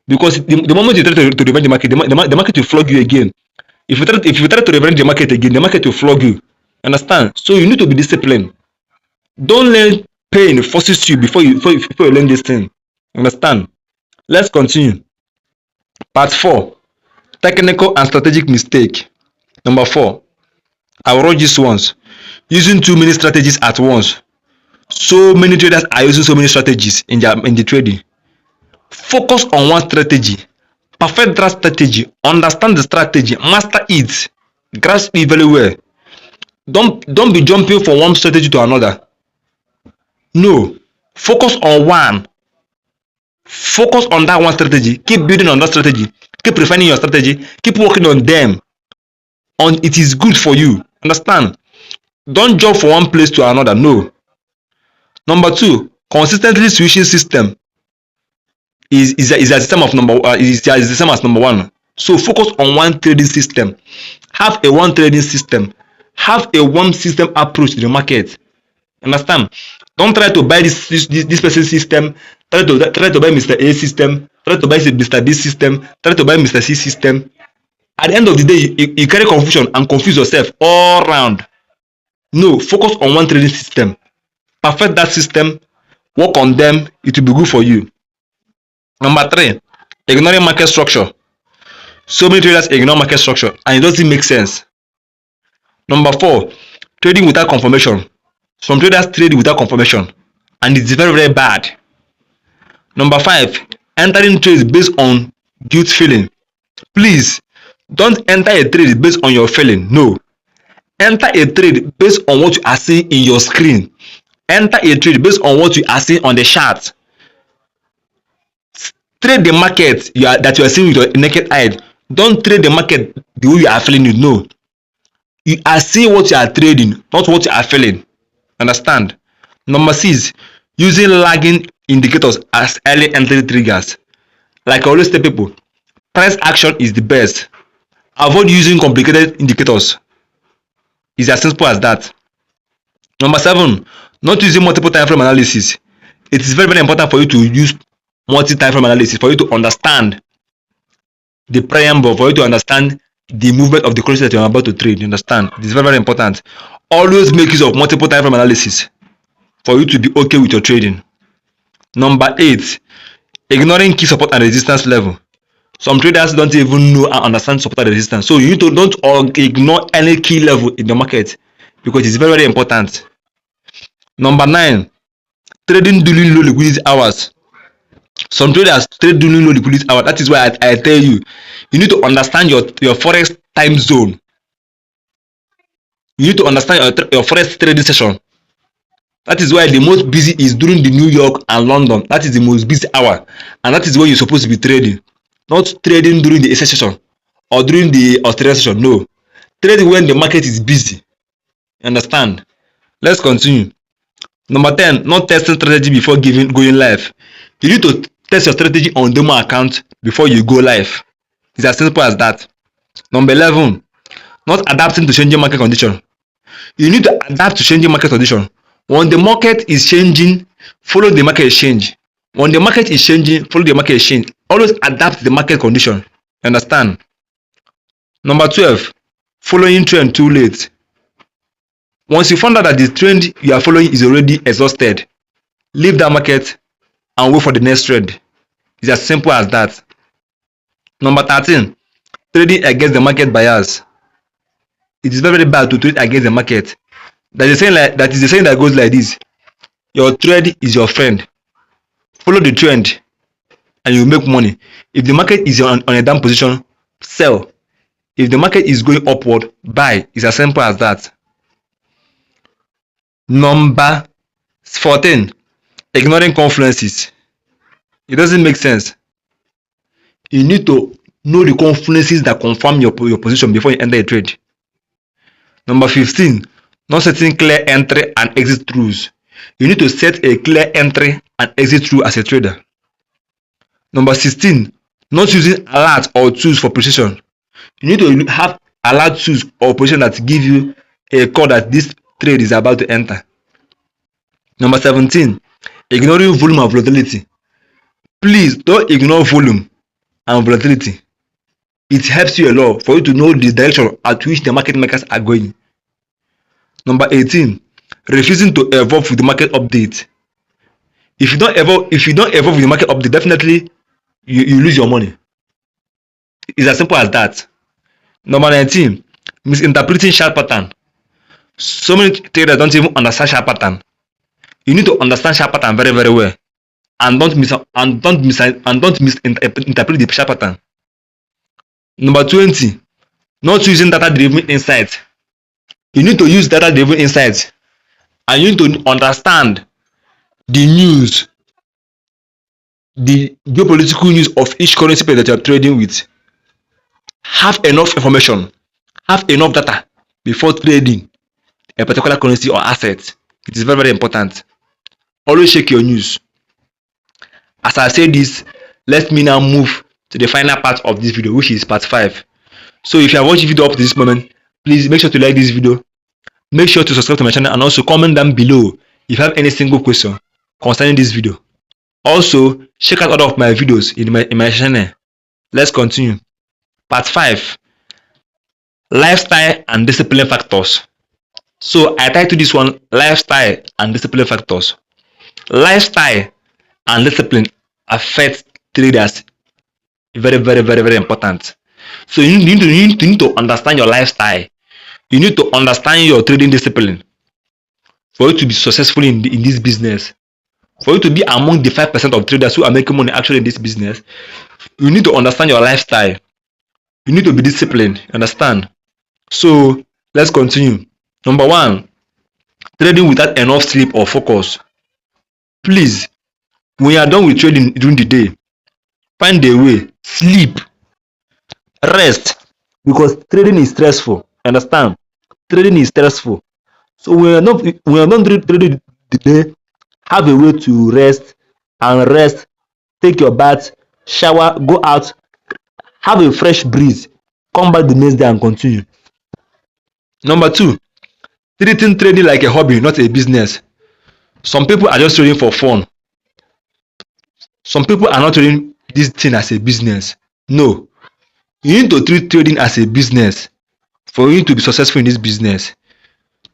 A: because the moment you try to revenge the market, the market will flog you again. If you try to revenge the market again, the market will flog you. Understand? So you need to be disciplined. Don't let pain forces you before you learn this thing. Understand? Let's continue. Part 4, technical and strategic mistake. Number 4, I will rush this once. Using too many strategies at once. So many traders are using so many strategies in the trading. Focus on one strategy. Perfect that strategy. Understand the strategy. Master it. Grasp it very well. Don't be jumping from one strategy to another. No. Focus on one. Focus on that one strategy. Keep building on that strategy. Keep refining your strategy. Keep working on them. It is good for you. Understand? Don't jump from one place to another. No. Number 2, consistently switching system is the same of is the same as number 1. So focus on one trading system. Have a one trading system. Have a one system approach to the market. Understand? Don't try to buy this person's system. Try to buy Mr. A system. Try to buy Mr. B system. Try to buy Mr. C system. At the end of the day, you carry confusion and confuse yourself all round. No, focus on one trading system. Perfect that system. Work on them. It will be good for you. Number 3, ignoring market structure. So many traders ignore market structure and it doesn't make sense. Number 4, trading without confirmation. Some traders trade without confirmation and it's very, very bad. Number 5, entering trades based on guilt feeling. Please don't enter a trade based on your feeling. No. Enter a trade based on what you are seeing in your screen. Enter a trade based on what you are seeing on the chart. Trade the market that you are seeing with your naked eye. Don't trade the market the way you are feeling it. No. You are seeing what you are trading, not what you are feeling. Understand? Number 6, using lagging indicators as early entry triggers. Like I always tell people, price action is the best. Avoid using complicated indicators. It's as simple as that. Number 7, not using multiple time frame analysis. It is very, very important for you to use multi-time frame analysis for you to understand the preamble, for you to understand the movement of the currency that you are about to trade. You understand? It is very, very important. Always make use of multiple time frame analysis for you to be okay with your trading. Number 8, ignoring key support and resistance level. Some traders don't even know and understand support and resistance. So you need to don't ignore any key level in the market because it's very, very important. Number 9, trading during low liquidity hours. Some traders trade during low liquidity hours. That is why I tell you, you need to understand your forex time zone. You need to understand your forex trading session. That is why the most busy is during the New York and London. That is the most busy hour, and that is when you're supposed to be trading, not trading during the Asia session or during the Australian session. No, trade when the market is busy. Understand? Let's continue. Number 10, not testing strategy before going live. You need to test your strategy on demo account before you go live. It's as simple as that. Number 11, not adapting to changing market condition. You need to adapt to changing market condition. When the market is changing, follow the market change. When the market is changing, follow the market change. Always adapt to the market condition. Understand? Number 12, following trend too late. Once you find out that the trend you are following is already exhausted, leave that market and wait for the next trend.
B: It's as simple as that. Number 13, trading against the market bias. It is very, very bad to trade against the market. That is the saying that goes like this: your trade is your friend. Follow the trend and you make money. If the market is on a down position, sell. If the market is going upward, buy. It's as simple as that. Number 14, ignoring confluences. It doesn't make sense. You need to know the confluences that confirm your position before you enter a trade. Number 15, not setting clear entry and exit rules. You need to set a clear entry and exit rule as a trader. Number 16, not using alert or tools for precision. You need to have alert tools or position that give you a call that this trade is about to enter. Number 17, ignoring volume and volatility. Please don't ignore volume and volatility. It helps you a lot for you to know the direction at which the market makers are going. Number 18, refusing to evolve with the market update. If you don't evolve with the market update, definitely you lose your money. It's as simple as that. Number 19, misinterpreting chart pattern. So many traders don't even understand chart pattern. You need to understand chart pattern very, very well, and don't misinterpret the chart pattern. Number 20, not using data-driven insights. You need to use data-driven insights, and you need to understand the news, the geopolitical news of each currency pair that you are trading with. Have enough information, have enough data before trading a particular currency or asset. It is very, very important. Always check your news. As I say this, let me now move to the final part of this video, which is part 5. So if you have watched the video up to this moment, please make sure to like this video, make sure to subscribe to my channel, and also comment down below if you have any single question concerning this video. Also, check out other of my videos in my channel. Let's continue. Part 5, lifestyle and discipline factors. So I titled this one lifestyle and discipline factors. Lifestyle and discipline affect traders. Very, very, very, very important. So you need to understand your lifestyle. You need to understand your trading discipline for you to be successful in this business. For you to be among the 5% of traders who are making money actually in this business, you need to understand your lifestyle. You need to be disciplined. Understand? So let's continue. Number 1, trading without enough sleep or focus. Please, when you are done with trading during the day, find a way, sleep, rest, because trading is stressful. Understand? Trading is stressful. So when you are not trading the day, have a way to rest, take your bath, shower, go out, have a fresh breeze, come back the next day and continue. Number 2, treating trading like a hobby, not a business. Some people are just trading for fun. Some people are not trading this thing as a business. No, you need to treat trading as a business for you to be successful in this business.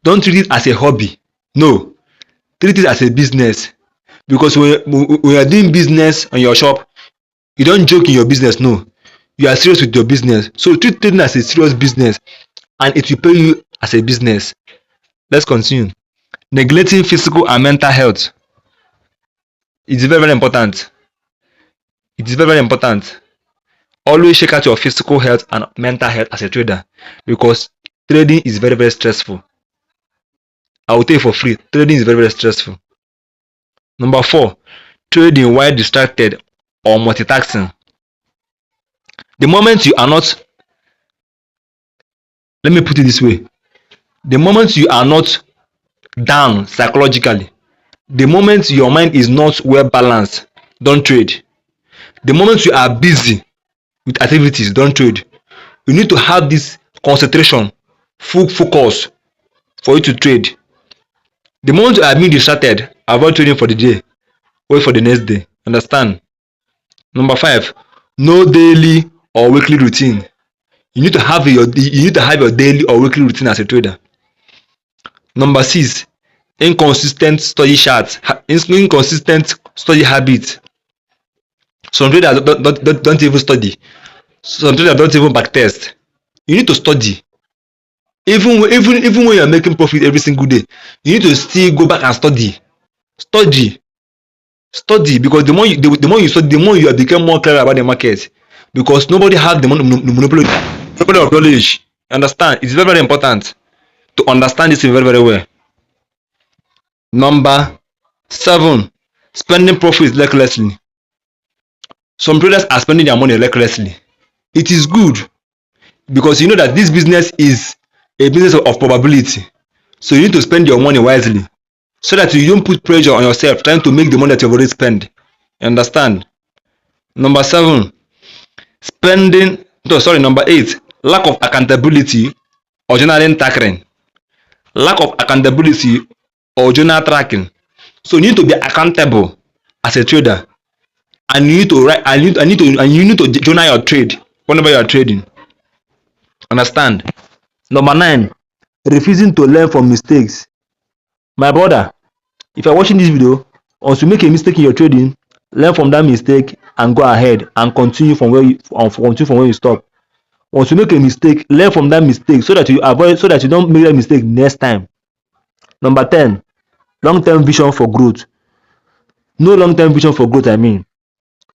B: Don't treat it as a hobby. No, treat it as a business, because when you are doing business on your shop, you don't joke in your business. No, you are serious with your business. So treat trading as a serious business, and it will pay you as a business. Let's continue. Neglecting physical and mental health. It is very, very important. It is very, very important. Always check out your physical health and mental health as a trader, because trading is very, very stressful. I will tell you for free, trading is very, very stressful. Number 4, trading while distracted or multitasking. The moment you are not, let me put it this way, the moment you are not down psychologically, the moment your mind is not well balanced, don't trade. The moment you are busy with activities, don't trade. You need to have this concentration, full focus for you to trade. The moment you are being distracted, avoid trading for the day, wait for the next day. Understand? Number 5, no daily or weekly routine. You need to have your daily or weekly routine as a trader. Number 6, inconsistent study habits. Some traders don't even study. Some traders don't even backtest. You need to study. Even when you are making profit every single day, you need to still go back and study. Study. Study, because the more you study, the more you have become more clear about the market. Because nobody has the monopoly of knowledge. Understand? It's very, very important to understand this very, very well. Number 7, spending profits recklessly. Some traders are spending their money recklessly. It is good, because you know that this business is a business of probability. So you need to spend your money wisely, so that you don't put pressure on yourself trying to make the money that you've already spent. You understand? Number 7, spending no sorry number 8, lack of accountability or journaling tracking. Lack of accountability or journal tracking. So you need to be accountable as a trader, and you need to write and you need to journal your trade whenever you are trading. Understand? Number 9, refusing to learn from mistakes. My brother, if you are watching this video, once you make a mistake in your trading, learn from that mistake and go ahead and continue from where you stop. Once you make a mistake, learn from that mistake, so that you don't make that mistake next time. Number 10, long-term vision for growth. No long-term vision for growth, I mean.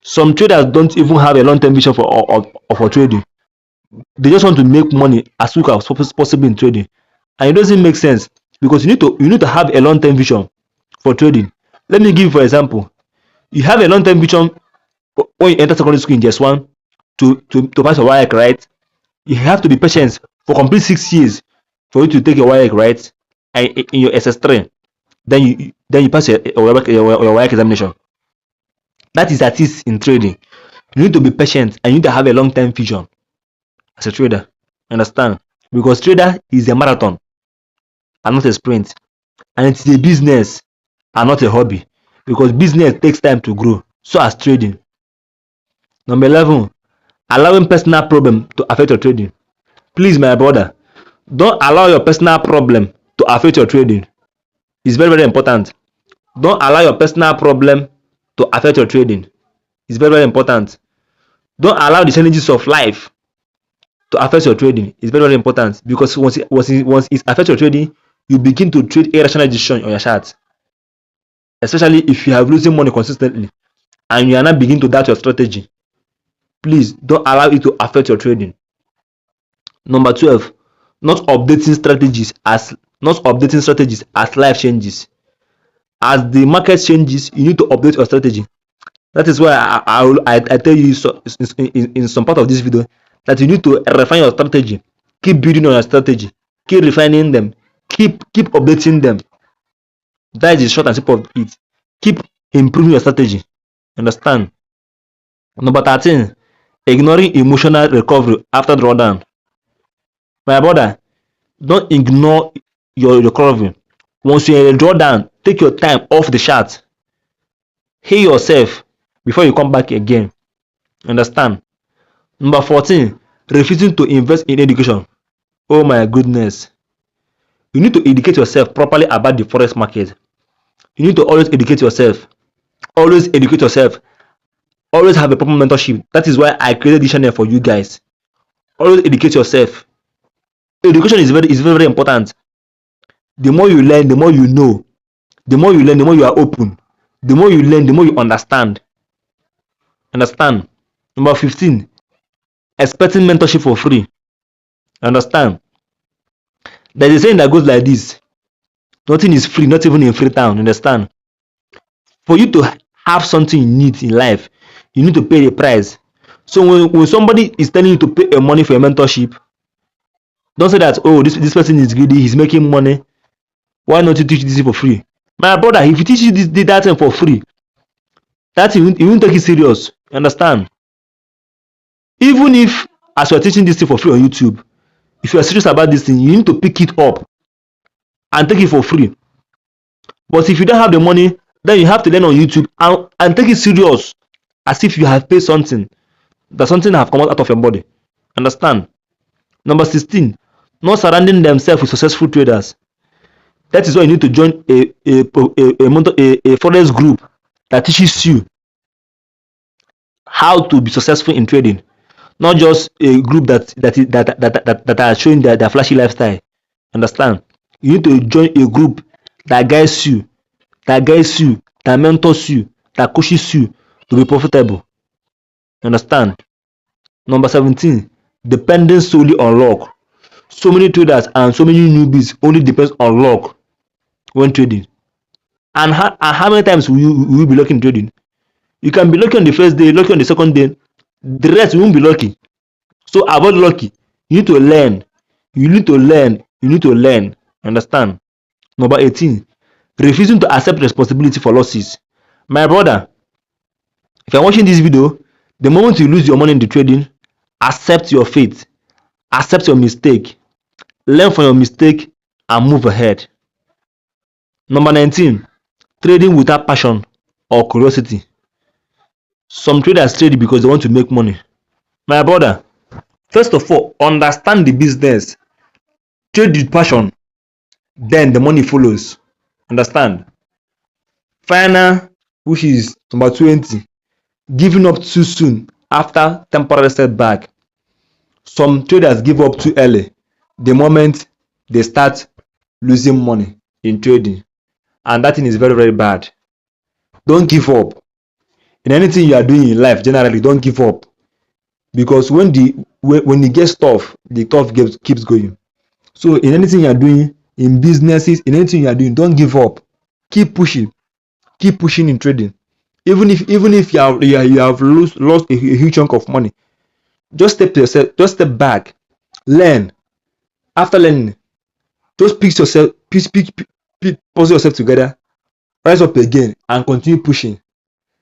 B: Some traders don't even have a long-term vision for trading. They just want to make money as quick as possible in trading, and it doesn't make sense, because you need to have a long-term vision for trading. Let me give you for example. You have a long-term vision when you enter secondary school in JS1 to pass your WAEC, right? You have to be patient for complete 6 years for you to take your WAEC, right? And in your SS3, then you pass your WAEC examination. That is at least in trading. You need to be patient, and you need to have a long-term vision as a trader. Understand? Because trader is a marathon and not a sprint, and it's a business and not a hobby, because business takes time to grow, so as trading. Number 11, allowing personal problem to affect your trading. Please, my brother, don't allow your personal problem to affect your trading. It's very, very important. Don't allow your personal problem to affect your trading. It's very, very important. Don't allow the challenges of life to affect your trading. It's very, very important, because once it affects your trading, you begin to trade irrational decisions on your chart, especially if you have losing money consistently and you are not beginning to doubt your strategy. Please don't allow it to affect your trading. Number 12, not updating strategies as life changes. As the market changes, you need to update your strategy. That is why I tell you in some part of this video that you need to refine your strategy. Keep building on your strategy. Keep refining them. Keep updating them. That is the short and simple of it. Keep improving your strategy. Understand? Number 13, ignoring emotional recovery after drawdown. My brother, don't ignore your recovery. Once you're in a drawdown, take your time off the chart. Heal yourself before you come back again. Understand? Number 14, refusing to invest in education. Oh my goodness. You need to educate yourself properly about the forex market. You need to always educate yourself. Always educate yourself. Always have a proper mentorship. That is why I created this channel for you guys. Always educate yourself. Education is very, very important. The more you learn, the more you know. The more you learn, the more you are open. The more you learn, the more you understand. Understand? Number 15, expecting mentorship for free. Understand? There is a saying that goes like this: nothing is free, not even in Freetown. Understand? For you to have something you need in life, you need to pay the price. So when somebody is telling you to pay a money for a mentorship, don't say that, oh, this person is greedy, he's making money, why not you teach this for free? My brother, if you teach you that thing for free, that you won't take it serious. Understand? Even if as you are teaching this thing for free on YouTube, if you are serious about this thing, you need to pick it up and take it for free. But if you don't have the money, then you have to learn on YouTube and take it serious, as if you have paid something, that something have come out of your body. Understand? Number 16, not surrounding themselves with successful traders. That is why you need to join a forex group that teaches you how to be successful in trading, not just a group that are showing their flashy lifestyle. Understand? You need to join a group that guides you, that mentors you, that coaches you to be profitable. Understand? Number 17, depending solely on luck. So many traders and so many newbies only depends on luck when trading. And how many times will you be lucky in trading? You can be lucky on the first day, lucky on the second day. The rest you won't be lucky. So avoid lucky. You need to learn. You need to learn. You need to learn. Understand? Number 18, refusing to accept responsibility for losses. My brother, if you're watching this video, the moment you lose your money in the trading, accept your fate, accept your mistake, learn from your mistake, and move ahead. Number 19, trading without passion or curiosity. Some traders trade because they want to make money. My brother, first of all, understand the business, trade with passion, then the money follows. Understand? Final, which is number 20, giving up too soon after temporary setback. Some traders give up too early the moment they start losing money in trading, and that thing is very, very bad. Don't give up in anything you are doing in life. Generally, don't give up, because when it gets tough, the tough keeps going. So in anything you are doing, in businesses, in anything you are doing, don't give up. Keep pushing in trading. Even if you have lost a huge chunk of money, just step back, learn. After learning, just puzzle yourself together, rise up again, and continue pushing.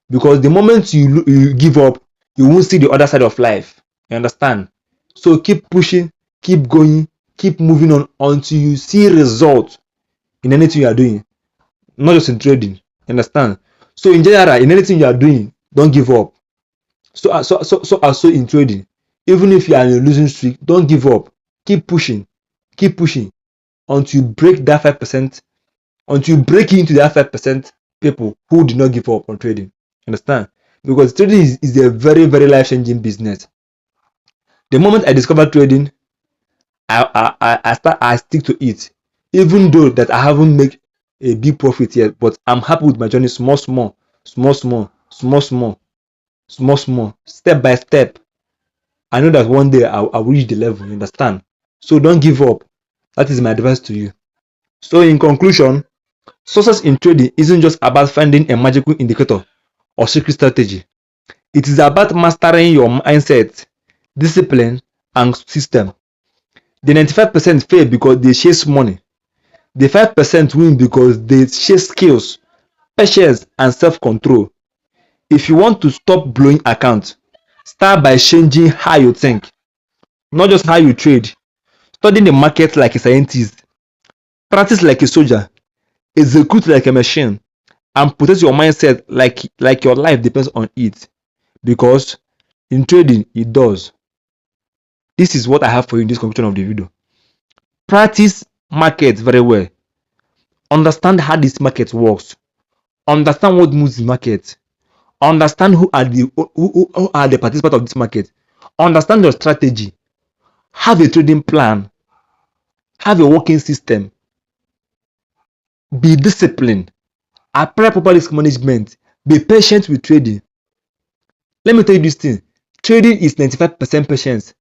B: Because the moment you give up, you won't see the other side of life. You understand? So keep pushing, keep going, keep moving on until you see results in anything you are doing, not just in trading. You understand? So in general, in anything you are doing, don't give up. So also in trading, even if you are in a losing streak, don't give up. Keep pushing until you break that 5%, until you break into that 5% people who did not give up on trading. Understand? Because trading is a very, very life-changing business. The moment I discovered trading, I stick to it, even though that I haven't made a big profit yet, but I'm happy with my journey, small, step by step. I know that one day I'll reach the level. You understand? So don't give up. That is my advice to you. So in conclusion, success in trading isn't just about finding a magical indicator or secret strategy. It is about mastering your mindset, discipline, and system. The 95% fail because they chase money. The 5% win because they chase skills, patience, and self-control. If you want to stop blowing accounts, start by changing how you think, not just how you trade. Study the market like a scientist, practice like a soldier, execute like a machine, and protect your mindset like your life depends on it. Because in trading, it does. This is what I have for you in this conclusion of the video. Practice market very well. Understand how this market works. Understand what moves the market. Understand who are the participants of this market. Understand your strategy. Have a trading plan. Have a working system. Be disciplined. Apply proper risk management. Be patient with trading. Let me tell you this thing. Trading is 95% patience.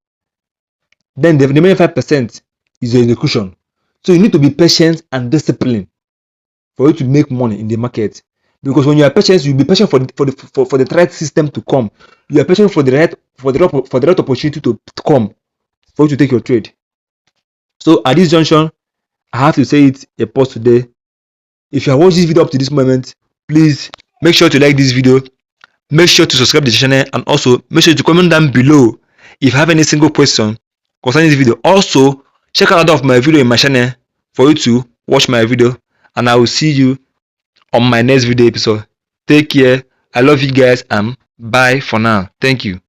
B: Then the remaining 5% is your execution. So you need to be patient and disciplined for you to make money in the market. Because when you are patient, you'll be patient for the right system to come. You are patient for the right opportunity to come for you to take your trade. So at this junction, I have to say it a pause today. If you have watched this video up to this moment, please make sure to like this video, make sure to subscribe to the channel, and also make sure to comment down below if you have any single question concerning this video. Also, check out of my video in my channel for you to watch my video, and I will see you on my next video episode. Take care. I love you guys, and bye for now. Thank you.